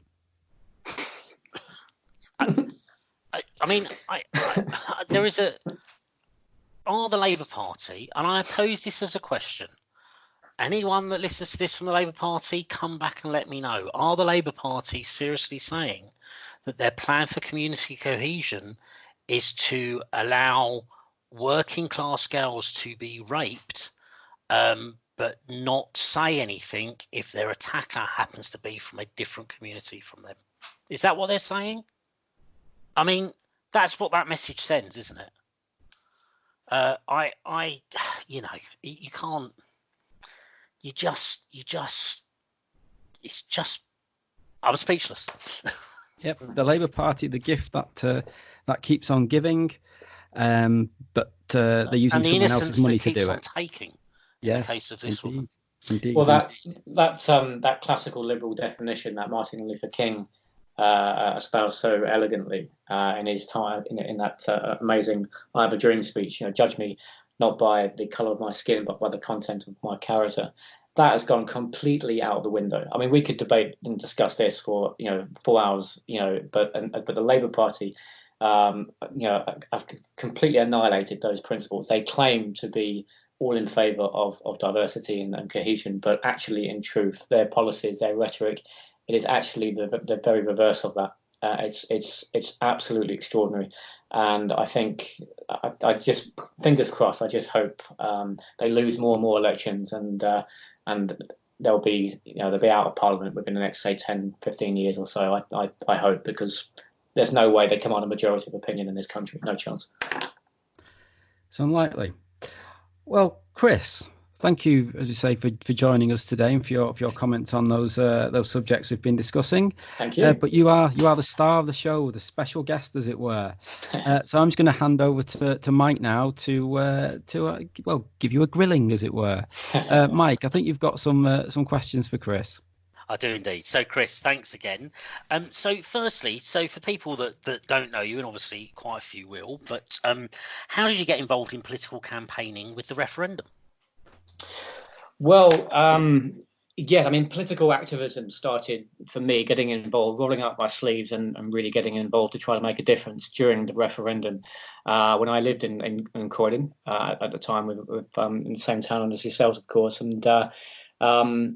There is are the Labour Party, and I pose this as a question, anyone that listens to this from the Labour Party, come back and let me know. Are the Labour Party seriously saying that their plan for community cohesion is to allow working class girls to be raped, but not say anything if their attacker happens to be from a different community from them? Is that what they're saying? I mean, that's what that message sends, isn't it? You know, you can't. It's just. I'm speechless. Yep, the Labour Party, the gift that keeps on giving, but they're using And the someone else's innocence money that to keeps do on it. taking. In Yes, the case of this woman. indeed. Well, that classical liberal definition that Martin Luther King espoused so elegantly in his time in that amazing "I Have a Dream" speech. You know, judge me not by the color of my skin, but by the content of my character. That has gone completely out of the window. I mean, we could debate and discuss this for 4 hours. But the Labour Party, have completely annihilated those principles. They claim to be all in favour of diversity and cohesion, but actually, in truth, their policies, their rhetoric, it is actually the very reverse of that. It's absolutely extraordinary, and I think I just fingers crossed. I just hope they lose more and more elections, and they'll be out of parliament within the next, say, 10, 15 years or so. I hope, because there's no way they command a majority of opinion in this country. No chance. It's unlikely. Well, Chris, thank you, as you say, for joining us today and for your comments on those subjects we've been discussing. Thank you. But you are the star of the show, the special guest, as it were. So I'm just going to hand over to Mike now to give you a grilling, as it were. Mike, I think you've got some questions for Chris. I do indeed. So, Chris, thanks again. So, firstly, for people that don't know you, and obviously quite a few will, but how did you get involved in political campaigning with the referendum? Well, yes, I mean, political activism started for me getting involved, rolling up my sleeves and really getting involved to try to make a difference during the referendum. When I lived in Croydon at the time, in the same town as yourselves, of course, and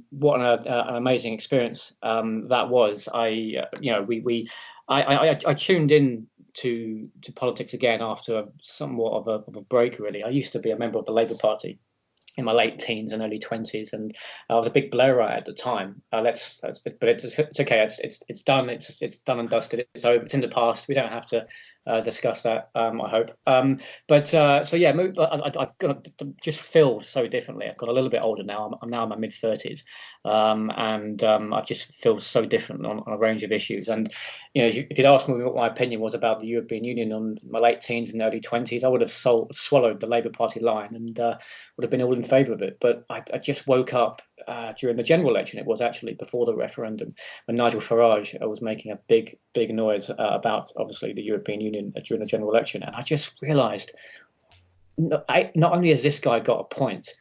what an amazing experience that was. I tuned in to politics again after somewhat of a break. Really, I used to be a member of the Labour Party in my late teens and early 20s, and I was a big Blairite at the time. But it's okay. It's done. It's done and dusted. It's over. It's in the past. We don't have to discuss that. I hope. So yeah, I've got just feel so differently. I've got a little bit older now. I'm now in my mid 30s, and I just feel so different on a range of issues. And if you'd asked me what my opinion was about the European Union on my late teens and early 20s, I would have swallowed the Labour Party line and would have been all in favour of it. But I just woke up during the general election. It was actually before the referendum, when Nigel Farage was making a big noise about obviously the European Union during the general election, and I just realised not only has this guy got a point,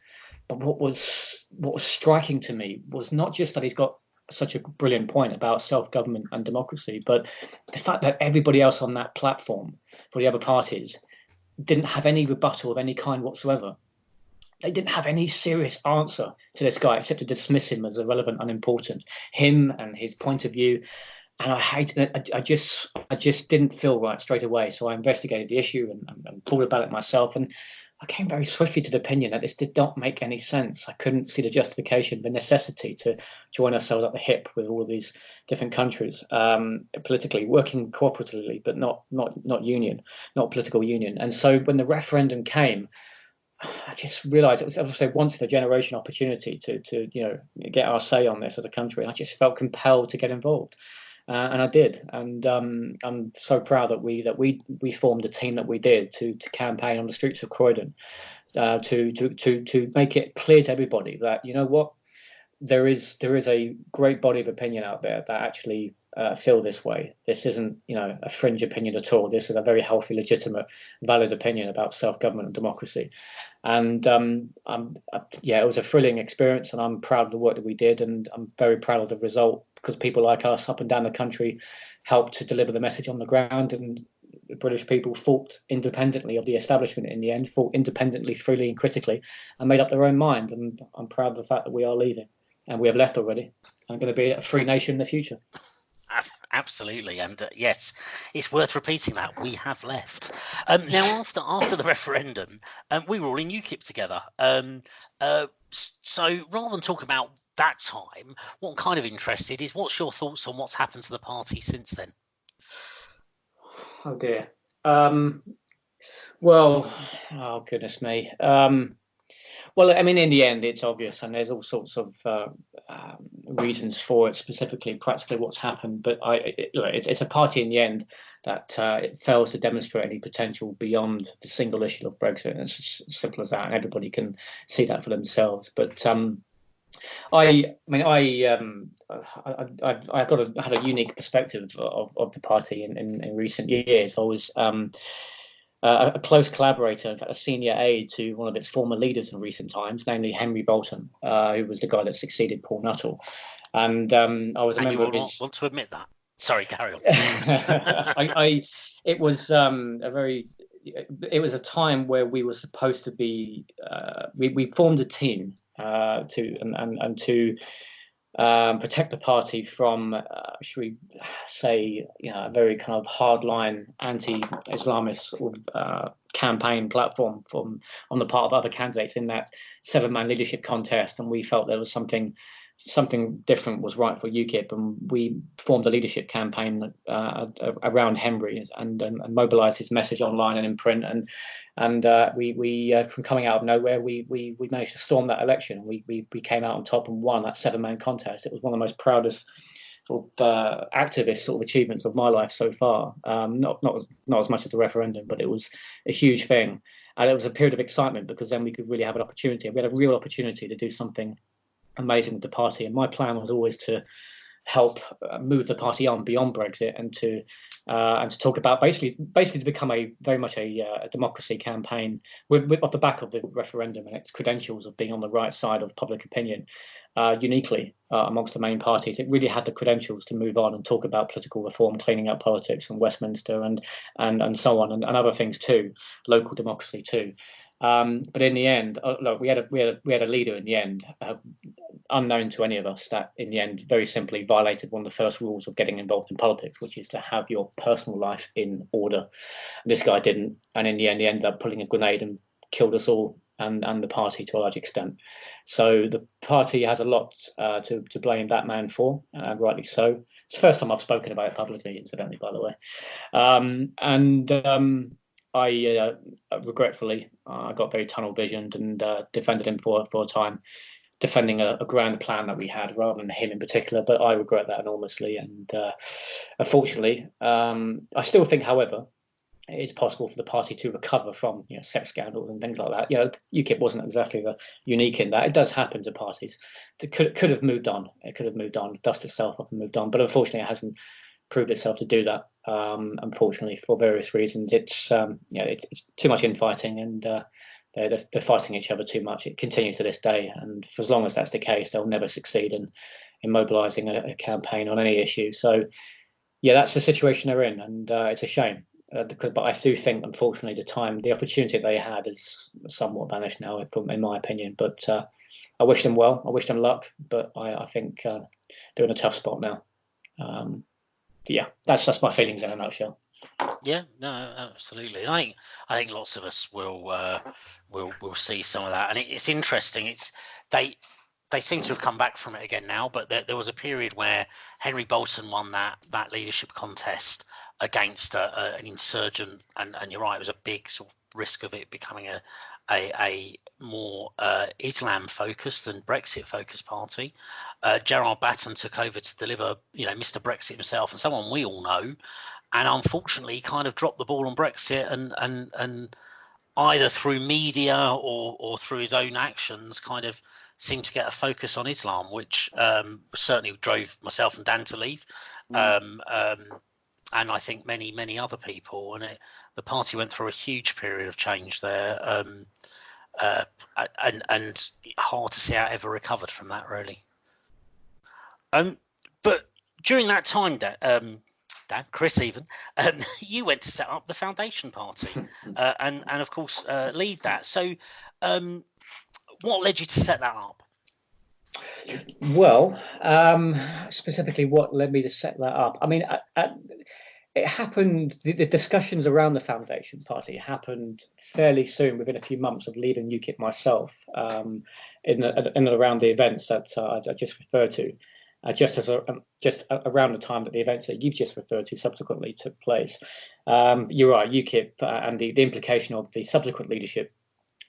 but what was striking to me was not just that he's got such a brilliant point about self-government and democracy, but the fact that everybody else on that platform for the other parties didn't have any rebuttal of any kind whatsoever. They didn't have any serious answer to this guy except to dismiss him as irrelevant, unimportant, him and his point of view. And I hated it. I just didn't feel right straight away. So I investigated the issue and thought about it myself. And I came very swiftly to the opinion that this did not make any sense. I couldn't see the justification, the necessity to join ourselves at the hip with all of these different countries, politically, working cooperatively, but not political union. And so when the referendum came, I just realised it was obviously a once in a generation opportunity to get our say on this as a country. And I just felt compelled to get involved. And I did, and I'm so proud that we formed a team that we did to campaign on the streets of Croydon, to make it clear to everybody that there is a great body of opinion out there that actually feel this way. This isn't a fringe opinion at all. This is a very healthy, legitimate, valid opinion about self-government and democracy. And it was a thrilling experience, and I'm proud of the work that we did, and I'm very proud of the result, because people like us up and down the country helped to deliver the message on the ground, and the British people fought independently of the establishment in the end, fought independently, freely and critically, and made up their own mind. And I'm proud of the fact that we are leaving, and we have left already. I'm going to be a free nation in the future. Absolutely, and yes, it's worth repeating that we have left. Now, after the referendum, we were all in UKIP together. So rather than talk about that time, what I'm kind of interested is what's your thoughts on what's happened to the party since then? Oh dear. Well, oh goodness me. Well, I mean, in the end, it's obvious, and there's all sorts of reasons for it, specifically, practically what's happened. But it's a party in the end that it fails to demonstrate any potential beyond the single issue of Brexit. And it's as simple as that, and everybody can see that for themselves. But I mean, I've had a unique perspective of the party in recent years. I was a close collaborator, in fact, a senior aide to one of its former leaders in recent times, namely Henry Bolton, who was the guy that succeeded Paul Nuttall. And I was a And you member of will his. not want to admit that. Sorry, carry on. It was it was a time where we were supposed to be. We formed a team to protect the party from, should we say, a very kind of hardline anti-Islamist sort of campaign platform on the part of other candidates in that 7-man leadership contest, and we felt there was something different was right for UKIP, and we formed a leadership campaign around Henry and mobilised his message online and in print, and we from coming out of nowhere, we managed to storm that election. We came out on top and won that 7-man contest. It was one of the most proudest sort of activist sort of achievements of my life so far. Not as much as the referendum, but it was a huge thing, and it was a period of excitement because then we could really have an opportunity. We had a real opportunity to do something amazing with the party, and my plan was always to help move the party on beyond Brexit and to talk about basically to become very much a democracy campaign with off the back of the referendum and its credentials of being on the right side of public opinion, uniquely amongst the main parties. It really had the credentials to move on and talk about political reform, cleaning up politics in Westminster and so on, and other things too, local democracy too. But in the end, look, we had a leader in the end, unknown to any of us, that in the end very simply violated one of the first rules of getting involved in politics, which is to have your personal life in order. This guy didn't, and in the end, he ended up pulling a grenade and killed us all and the party to a large extent. So the party has a lot to blame that man for, and rightly so. It's the first time I've spoken about it publicly, incidentally, by the way. I regretfully got very tunnel visioned and defended him for a time, defending a grand plan that we had rather than him in particular. But I regret that enormously. And unfortunately, I still think, however, it is possible for the party to recover from sex scandals and things like that. UKIP wasn't exactly unique in that. It does happen to parties. It could have moved on. It could have moved on, dusted itself up and moved on. But unfortunately, it hasn't proved itself to do that. Unfortunately, for various reasons, it's too much infighting, and they're fighting each other too much. It continues to this day, and for as long as that's the case, they'll never succeed in mobilising a campaign on any issue. So, that's the situation they're in, and it's a shame. But I do think, unfortunately, the opportunity they had is somewhat vanished now, in my opinion. But I wish them well. I wish them luck. But I think they're in a tough spot now. That's just my feelings in a nutshell. Yeah, no, absolutely. And I think lots of us will see some of that, and it's interesting. They seem to have come back from it again now, but there was a period where Henry Bolton won that leadership contest against an insurgent, and you're right, it was a big sort of risk of it becoming a more Islam focused than Brexit focused party. Gerard Batten took over to deliver, Mr. Brexit himself, and someone we all know, and unfortunately kind of dropped the ball on Brexit, and either through media or through his own actions kind of seemed to get a focus on Islam, which certainly drove myself and Dan to leave. And I think many other people, and the party went through a huge period of change there, and hard to see how it ever recovered from that, really. But during that time, Dan, Chris, even you went to set up the Foundation Party, and of course lead that. So, what led you to set that up? Well, specifically, what led me to set that up? I mean, it happened. The discussions around the Foundation Party happened fairly soon, within a few months of leaving UKIP myself, in and around the events that I just referred to. around the time that the events that you've just referred to subsequently took place. You're right, UKIP and the implication of the subsequent leadership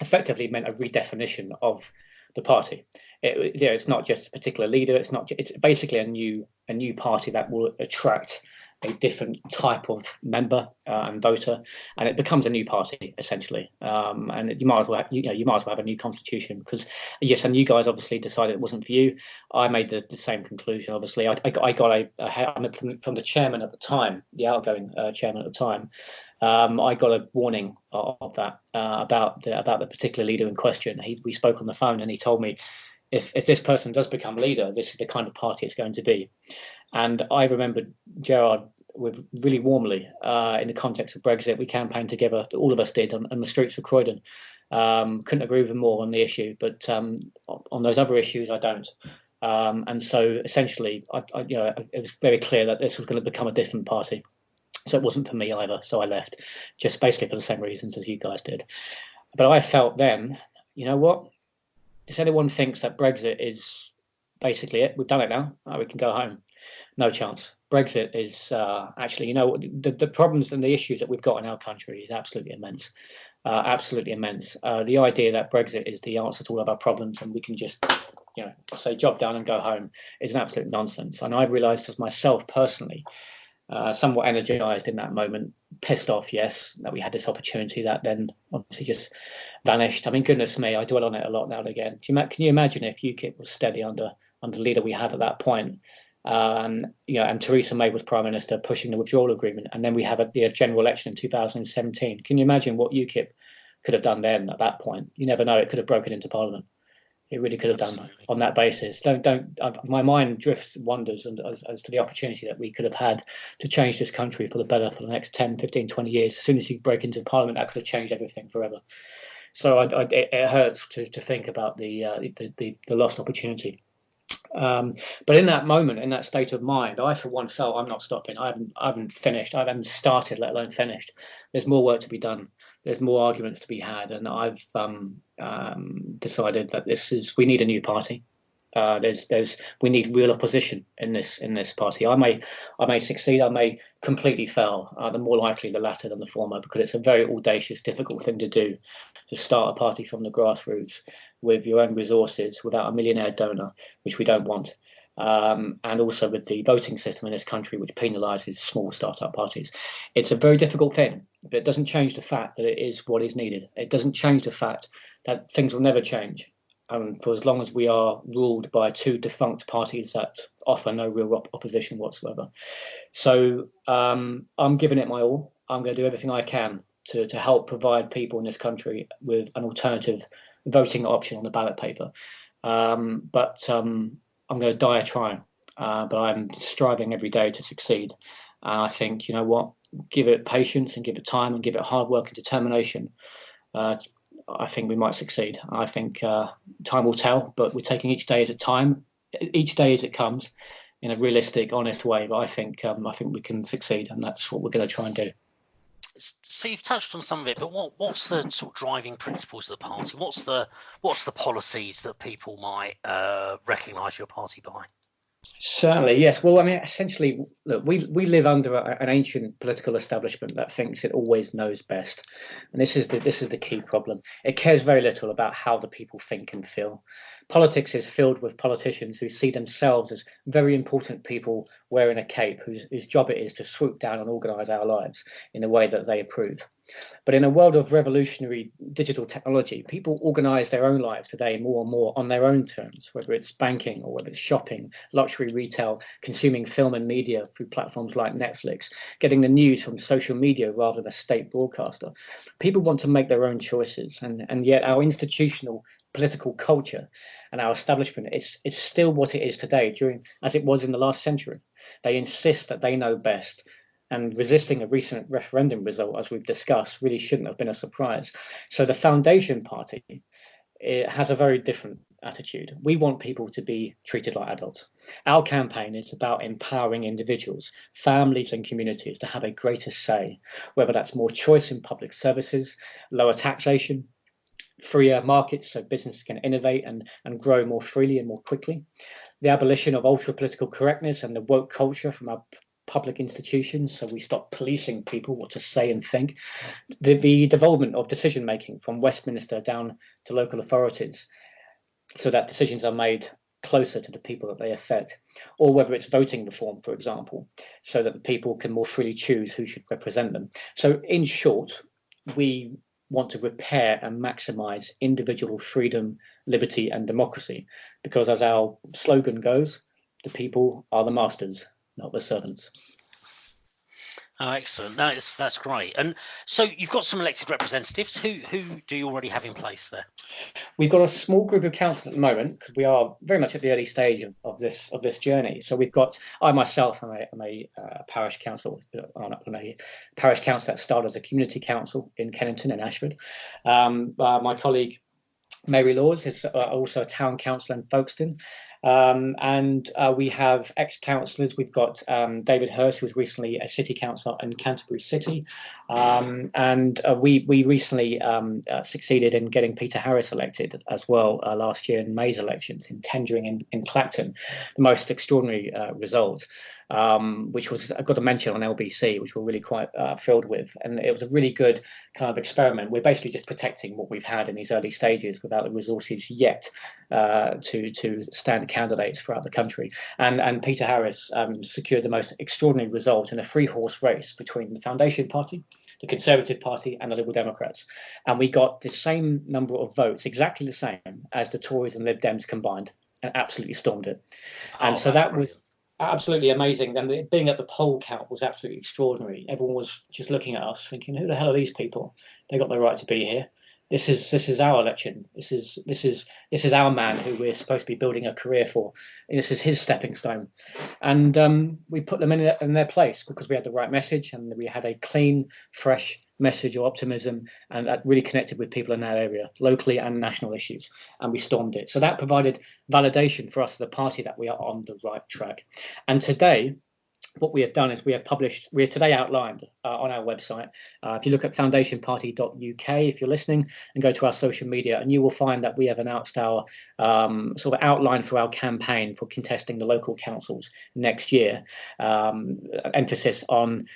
effectively meant a redefinition of the party. It's not just a particular leader. It's basically a new party that will attract a different type of member and voter, and it becomes a new party essentially. And you might as well have a new constitution, because yes, and you guys obviously decided it wasn't for you. I made the same conclusion. Obviously, I got from the chairman at the time, the outgoing chairman at the time. I got a warning of that about the particular leader in question. We spoke on the phone, and he told me, if this person does become leader, this is the kind of party it's going to be. And I remember Gerard with really warmly in the context of Brexit. We campaigned together, all of us did, on the streets of Croydon. Couldn't agree with him more on the issue, but on those other issues, I don't. And so essentially, it was very clear that this was going to become a different party. So it wasn't for me either. So I left, just basically for the same reasons as you guys did. But I felt then, you know what? If anyone thinks that Brexit is basically it, we've done it now, we can go home. No chance. Brexit is actually, the problems and the issues that we've got in our country is absolutely immense. Absolutely immense. The idea that Brexit is the answer to all of our problems and we can just, say job done and go home is an absolute nonsense. And I've realised as myself personally, somewhat energized in that moment, pissed off, yes, that we had this opportunity that then obviously just vanished. I mean, goodness me, I dwell on it a lot now and again. Can you imagine if UKIP was steady under the leader we had at that point? And Theresa May was Prime Minister pushing the withdrawal agreement, and then we have the general election in 2017. Can you imagine what UKIP could have done then at that point? You never know, it could have broken into Parliament. It really could have done on that basis. My mind drifts, wonders as to the opportunity that we could have had to change this country for the better for the next 10, 15, 20 years. As soon as you break into Parliament, that could have changed everything forever. So it hurts to think about the lost opportunity. But in that moment, in that state of mind, I for one felt I'm not stopping. I haven't finished. I haven't started, let alone finished. There's more work to be done. There's more arguments to be had, and I've decided that we need a new party. We need real opposition in this party. I may succeed. I may completely fail. The more likely the latter than the former, because it's a very audacious, difficult thing to do, to start a party from the grassroots with your own resources, without a millionaire donor, which we don't want. And also with the voting system in this country, which penalises small startup parties. It's a very difficult thing, but it doesn't change the fact that it is what is needed. It doesn't change the fact that things will never change for as long as we are ruled by two defunct parties that offer no real opposition whatsoever. So I'm giving it my all. I'm going to do everything I can to help provide people in this country with an alternative voting option on the ballot paper. But I'm going to die trying, but I'm striving every day to succeed. And I think, you know what, give it patience and give it time and give it hard work and determination. I think we might succeed. I think time will tell, but we're taking each day as it comes, in a realistic, honest way. But I think we can succeed, and that's what we're going to try and do. So you've touched on some of it, but what's the sort of driving principles of the party? What's the policies that people might recognise your party by? Certainly, yes. Well, I mean, essentially, look, we live under an ancient political establishment that thinks it always knows best, and this is the key problem. It cares very little about how the people think and feel. Politics is filled with politicians who see themselves as very important people wearing a cape, whose job it is to swoop down and organise our lives in a way that they approve. But in a world of revolutionary digital technology, people organise their own lives today more and more on their own terms, whether it's banking or whether it's shopping, luxury retail, consuming film and media through platforms like Netflix, getting the news from social media rather than a state broadcaster. People want to make their own choices, and yet our institutional political culture and our establishment is still what it is today, as it was in the last century. They insist that they know best. And resisting a recent referendum result, as we've discussed, really shouldn't have been a surprise. So the Foundation Party, it has a very different attitude. We want people to be treated like adults. Our campaign is about empowering individuals, families and communities to have a greater say, whether that's more choice in public services, lower taxation, freer markets so businesses can innovate and grow more freely and more quickly, the abolition of ultra political correctness and the woke culture from our public institutions, so we stop policing people what to say and think, the devolvement of decision making from Westminster down to local authorities, so that decisions are made closer to the people that they affect, or whether it's voting reform, for example, so that the people can more freely choose who should represent them. So in short, we want to repair and maximize individual freedom, liberty, and democracy, because as our slogan goes, the people are the masters, not the servants. Oh, excellent. No, that's great. And so you've got some elected representatives. Who do you already have in place there? We've got a small group of councillors at the moment, because we are very much at the early stage of this journey. So we've got, I myself am a parish council, on a parish council that started as a community council in Kennington and Ashford. My colleague Mary Laws is also a town councillor in Folkestone. And we have ex-councillors. We've got David Hurst, who was recently a city councillor in Canterbury City. And we recently succeeded in getting Peter Harris elected as well last year in May's elections, in tendering in Clacton, the most extraordinary result. Which was, I got a mention on LBC, which we're really quite thrilled with. And it was a really good kind of experiment. We're basically just protecting what we've had in these early stages without the resources yet to stand candidates throughout the country. And Peter Harris secured the most extraordinary result in a three-horse race between the Foundation Party, the Conservative Party, and the Liberal Democrats. And we got the same number of votes, exactly the same as the Tories and Lib Dems combined, and absolutely stormed it. And so that was absolutely amazing. And being at the poll count was absolutely extraordinary. Everyone was just looking at us thinking, who the hell are these people? They got the right to be here. This is our election. This is our man who we're supposed to be building a career for. And this is his stepping stone. And we put them in their place because we had the right message, and we had a clean, fresh message of optimism, and that really connected with people in that area, locally and national issues, and we stormed it. So that provided validation for us as a party that we are on the right track. And today, what we have done is we have today outlined on our website. If you look at foundationparty.uk, if you're listening, and go to our social media, and you will find that we have announced our sort of outline for our campaign for contesting the local councils next year. Emphasis on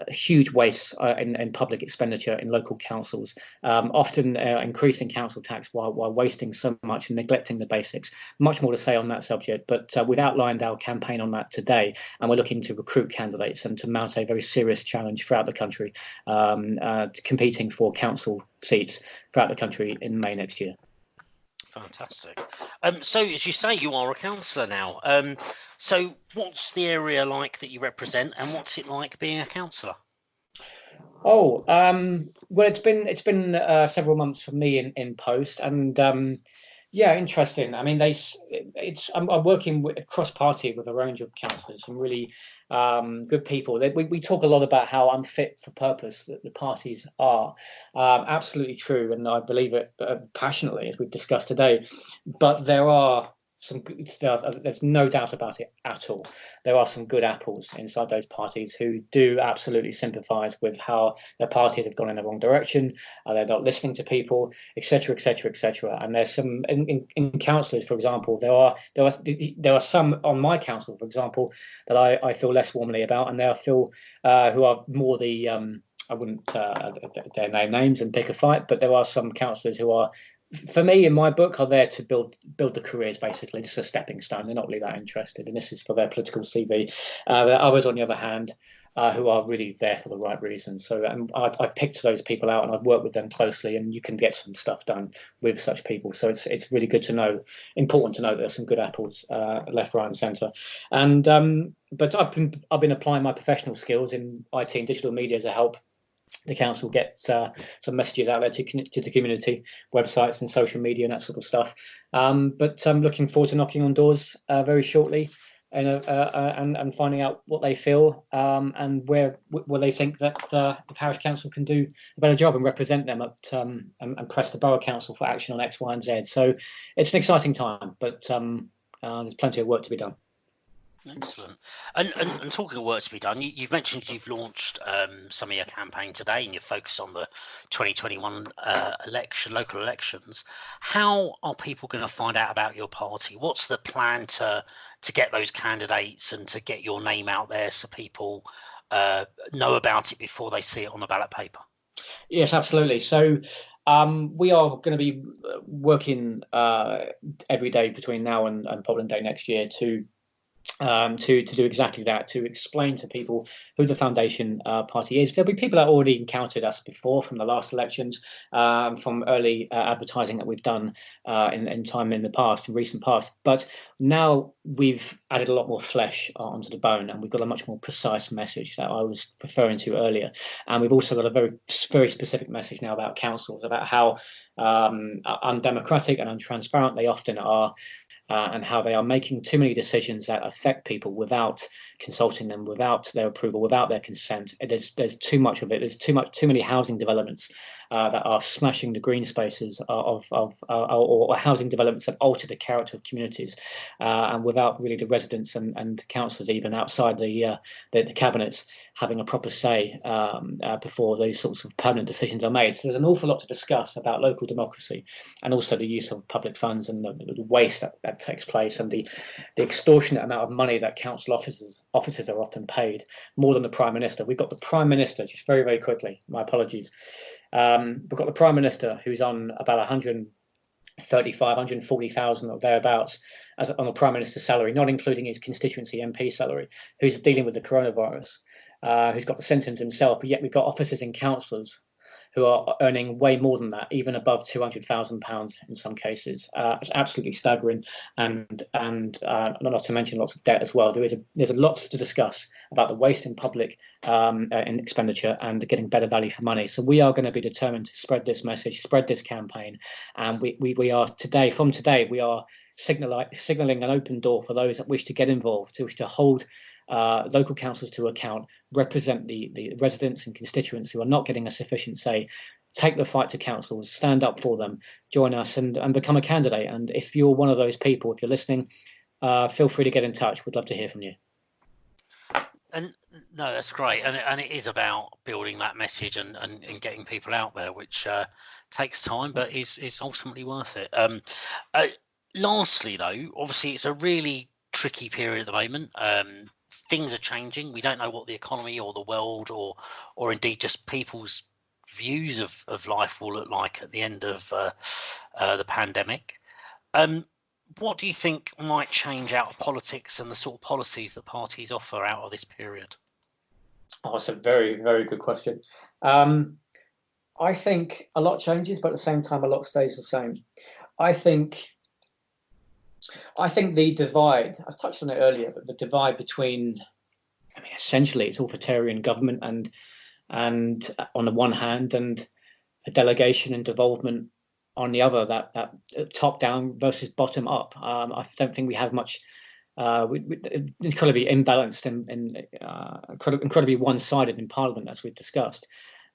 huge wastes in public expenditure in local councils, often increasing council tax while wasting so much and neglecting the basics. Much more to say on that subject, but we've outlined our campaign on that today, and we're looking to recruit candidates and to mount a very serious challenge throughout the country, competing for council seats throughout the country in May next year. Fantastic. So as you say, you are a councillor now. So what's the area like that you represent, and what's it like being a councillor? Oh, well, it's been several months for me in post, and yeah, interesting. I mean, I'm working cross-party with a range of councillors, some really good people. We talk a lot about how unfit for purpose that the parties are. Absolutely true, and I believe it passionately, as we've discussed today. But there are some good stuff. There's no doubt about it at all. There are some good apples inside those parties who do absolutely sympathise with how their parties have gone in the wrong direction. They're not listening to people, etc., etc., etc. And there's some in councillors, for example. There are some on my council, for example, that I feel less warmly about, and there are who are more the I wouldn't name names and pick a fight, but there are some councillors who are, for me, in my book, are there to build the careers. Basically, this is a stepping stone. They're not really that interested, and this is for their political CV. There are others, on the other hand, who are really there for the right reasons. So I picked those people out, and I've worked with them closely, and you can get some stuff done with such people. So it's really good to know, important to know that there's some good apples left, right, and centre. And but I've been applying my professional skills in IT and digital media to help the council get some messages out there to the community, websites and social media and that sort of stuff. But I'm looking forward to knocking on doors very shortly and finding out what they feel and where they think that the parish council can do a better job and represent them and press the borough council for action on X, Y, and Z. So it's an exciting time, but there's plenty of work to be done. Excellent. And talking of work to be done, you've mentioned you've launched some of your campaign today, and you're focused on the 2021 local elections. How are people going to find out about your party? What's the plan to get those candidates and to get your name out there so people know about it before they see it on the ballot paper? Yes, absolutely. So we are going to be working every day between now and polling day next year to do exactly that, to explain to people who the Foundation Party is. There'll be people that already encountered us before from the last elections, from early advertising that we've done in time in the past, in recent past. But now we've added a lot more flesh onto the bone, and we've got a much more precise message that I was referring to earlier. And we've also got a very, very specific message now about councils, about how undemocratic and untransparent they often are, and how they are making too many decisions that affect people without consulting them, without their approval, without their consent. There's too much of it. There's too many housing developments that are smashing the green spaces or housing developments that alter the character of communities, and without really the residents and councillors, even outside the cabinets, having a proper say before those sorts of permanent decisions are made. So there's an awful lot to discuss about local democracy, and also the use of public funds and the waste that takes place, and the extortionate amount of money that council officers are often paid, more than the Prime Minister. We've got the Prime Minister, just very, very quickly, my apologies. We've got the Prime Minister, who's on about 140,000 or thereabouts on a Prime Minister's salary, not including his constituency MP salary, who's dealing with the coronavirus, who's got the sentence himself. But yet we've got officers and councillors who are earning way more than that, even above £200,000 in some cases. It's absolutely staggering, and not to mention lots of debt as well. There's a lot to discuss about the waste in public in expenditure and getting better value for money. So we are going to be determined to spread this message, spread this campaign, and we are today. From today, we are signalling an open door for those that wish to get involved, to wish to hold local councils to account, represent the residents and constituents who are not getting a sufficient say. Take the fight to councils, stand up for them, join us and become a candidate. And if you're one of those people, if you're listening, feel free to get in touch. We'd love to hear from you. And no, that's great. And it is about building that message and getting people out there, which takes time, but is ultimately worth it. Lastly, though, obviously it's a really tricky period at the moment. Things are changing. We don't know what the economy or the world or indeed just people's views of life will look like at the end of the pandemic. What do you think might change out of politics and the sort of policies that parties offer out of this period? Oh, that's a very, very good question. I think a lot changes, but at the same time, a lot stays the same. I think the divide, I touched on it earlier, but the divide between, essentially it's authoritarian government and on the one hand, and a delegation and devolvement on the other, that top down versus bottom up. I don't think we have much, incredibly imbalanced and incredibly one-sided in Parliament, as we've discussed.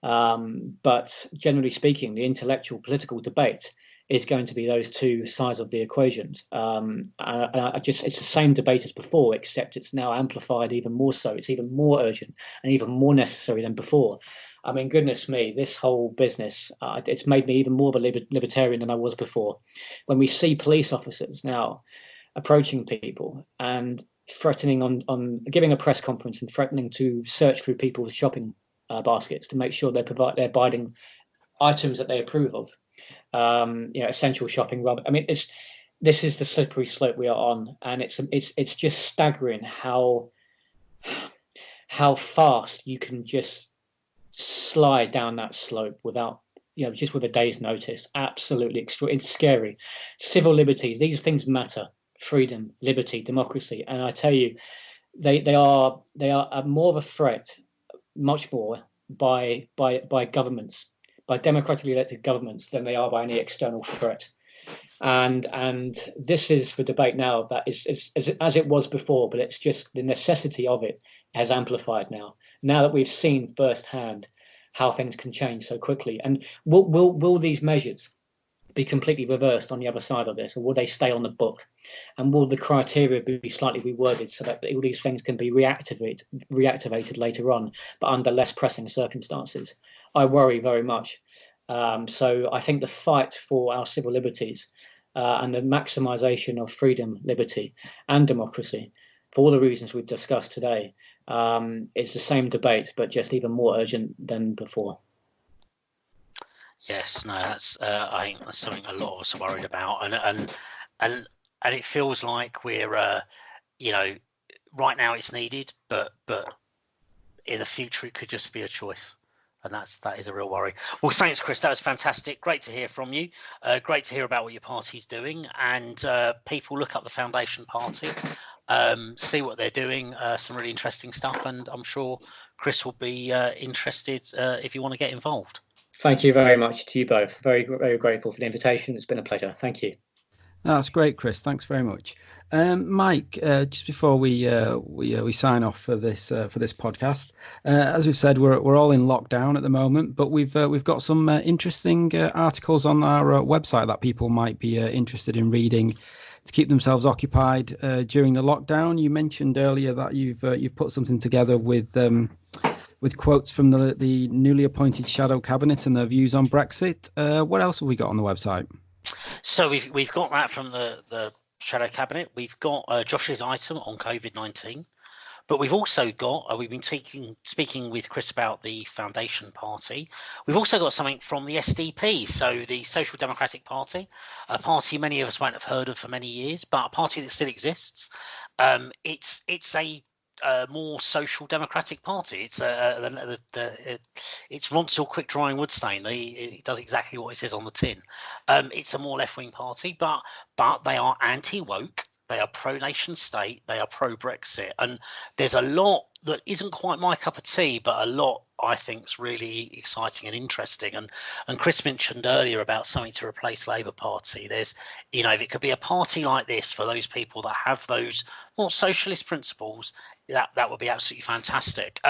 But generally speaking, the intellectual political debate is going to be those two sides of the equations. It's the same debate as before, except it's now amplified even more so. It's even more urgent and even more necessary than before. I mean, goodness me, this whole business, it's made me even more of a libertarian than I was before. When we see police officers now approaching people and threatening on giving a press conference and threatening to search through people's shopping baskets to make sure they're buying items that they approve of. Essential shopping rubbish. I mean, this is the slippery slope we are on, and it's just staggering how fast you can just slide down that slope without, just with a day's notice. Absolutely it's scary. Civil liberties, these things matter. Freedom, liberty, democracy, and I tell you, they are more of a threat, much more by governments, by democratically elected governments, than they are by any external threat. And this is the debate now that is as it was before, but it's just the necessity of it has amplified now that we've seen firsthand how things can change so quickly. And will these measures be completely reversed on the other side of this, or will they stay on the book? And will the criteria be slightly reworded so that all these things can be reactivated later on, but under less pressing circumstances? I worry very much. So I think the fight for our civil liberties and the maximisation of freedom, liberty, and democracy, for all the reasons we've discussed today, is the same debate, but just even more urgent than before. Yes, no, that's I think that's something a lot of us are worried about, and it feels like we're right now it's needed, but in the future it could just be a choice, and that is a real worry. Well, thanks, Chris. That was fantastic. Great to hear from you. Great to hear about what your party's doing, and people look up the Foundation Party, see what they're doing. Some really interesting stuff, and I'm sure Chris will be interested if you want to get involved. Thank you very much to you both. Very, very grateful for the invitation. It's been a pleasure. Thank you. That's great, Chris. Thanks very much, Mike. Just before we sign off for this podcast, as we've said, we're all in lockdown at the moment, but we've got some interesting articles on our website that people might be interested in reading to keep themselves occupied during the lockdown. You mentioned earlier that you've put something together with quotes from the newly appointed shadow cabinet and their views on Brexit. What else have we got on the website? So we've got that from the shadow cabinet. We've got Josh's item on COVID-19, but we've also got we've been speaking with Chris about the Foundation Party. We've also got something from the SDP, so the Social Democratic Party, a party many of us won't have heard of for many years, but a party that still exists. It's a more social democratic party. It's it's Ronsel quick drying wood stain. It does exactly what it says on the tin. It's a more left wing party, but they are anti woke. They are pro nation state. They are pro Brexit, and there's a lot that isn't quite my cup of tea, but a lot I think is really exciting and interesting. And Chris mentioned earlier about something to replace Labour Party. There's, if it could be a party like this for those people that have those more socialist principles, that would be absolutely fantastic.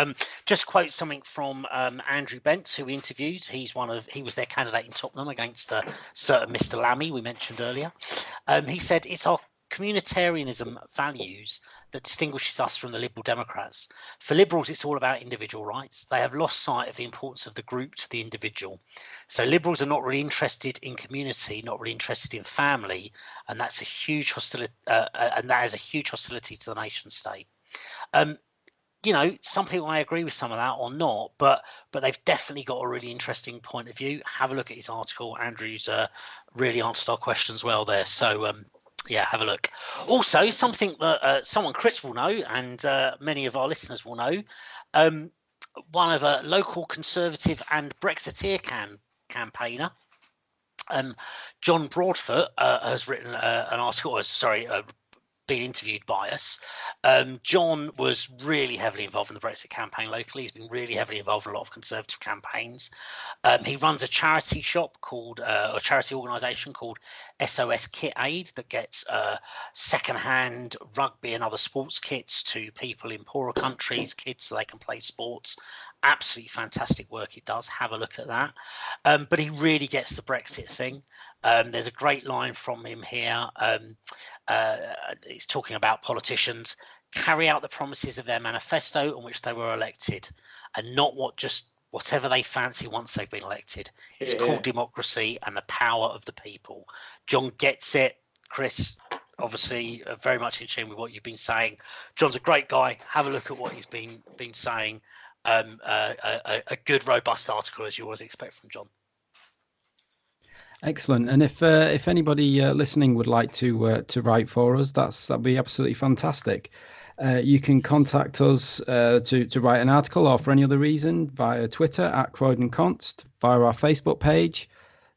Just quote something from Andrew Bent, who we interviewed. He was their candidate in Tottenham against a certain Mr. Lammy we mentioned earlier. He said, "It's our communitarianism values that distinguishes us from the Liberal Democrats. For Liberals, it's all about individual rights. They have lost sight of the importance of the group to the individual. So Liberals are not really interested in community, not really interested in family, and that's a huge hostility. And that is a huge hostility to the nation state." Some people may agree with some of that or not, but they've definitely got a really interesting point of view. Have a look at his article. Andrew's really answered our questions well there. So yeah, have a look. Also, something that someone Chris will know, and many of our listeners will know, one of a local Conservative and Brexiteer campaigner, John Broadfoot, has written an article. Been interviewed by us. John was really heavily involved in the Brexit campaign locally. He's been really heavily involved in a lot of Conservative campaigns. He runs a charity shop a charity organisation called SOS Kit Aid that gets second-hand rugby and other sports kits to people in poorer countries, kids, so they can play sports. Absolutely fantastic work it does. Have a look at that. But he really gets the Brexit thing. There's a great line from him here. He's talking about politicians carry out the promises of their manifesto on which they were elected, and not whatever they fancy once they've been elected. It's called democracy and the power of the people. John gets it. Chris, obviously, very much in tune with what you've been saying. John's a great guy. Have a look at what he's been saying. A good, robust article, as you always expect from John. Excellent. And if anybody listening would like to write for us, that'd be absolutely fantastic. You can contact us to write an article or for any other reason via Twitter at Croydon Const, via our Facebook page,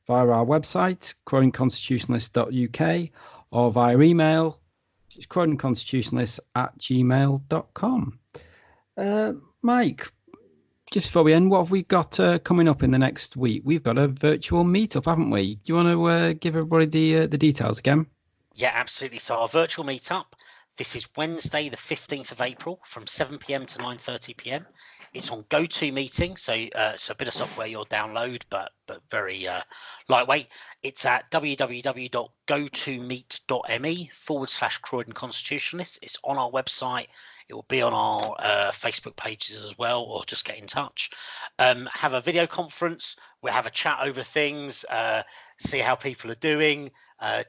via our website, croydonconstitutionalist.uk, or via email, which is croydonconstitutionalist@gmail.com. Mike, just before we end, what have we got coming up in the next week? We've got a virtual meetup, haven't we? Do you want to give everybody the details again? Yeah, absolutely. So our virtual meetup, this is Wednesday, the 15th of April, from 7 p.m. to 9:30 p.m. It's on GoToMeeting, so it's a bit of software you'll download, but but very lightweight. It's at www.gotomeet.me/Croydon Constitutionalists. It's on our website. It will be on our Facebook pages as well, or just get in touch. Have a video conference. We'll have a chat over things, see how people are doing,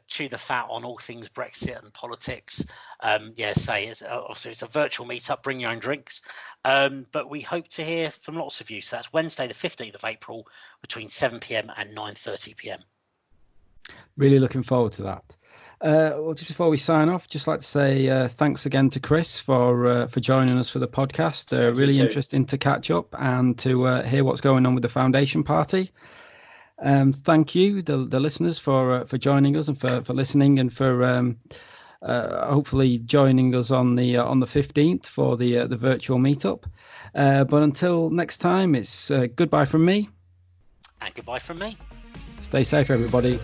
chew the fat on all things Brexit and politics. It's obviously it's a virtual meetup. Bring your own drinks. But we hope to hear from lots of you. So that's Wednesday, the 15th of April, between 7 p.m. and 9:30 p.m. Really looking forward to that. Well, just before we sign off, just like to say thanks again to Chris for joining us for the podcast. Really interesting to catch up and to hear what's going on with the foundation party. Thank you, the listeners, for joining us and for listening, and for hopefully joining us on the 15th for the virtual meetup. But until next time, it's goodbye from me. And goodbye from me. Stay safe, everybody.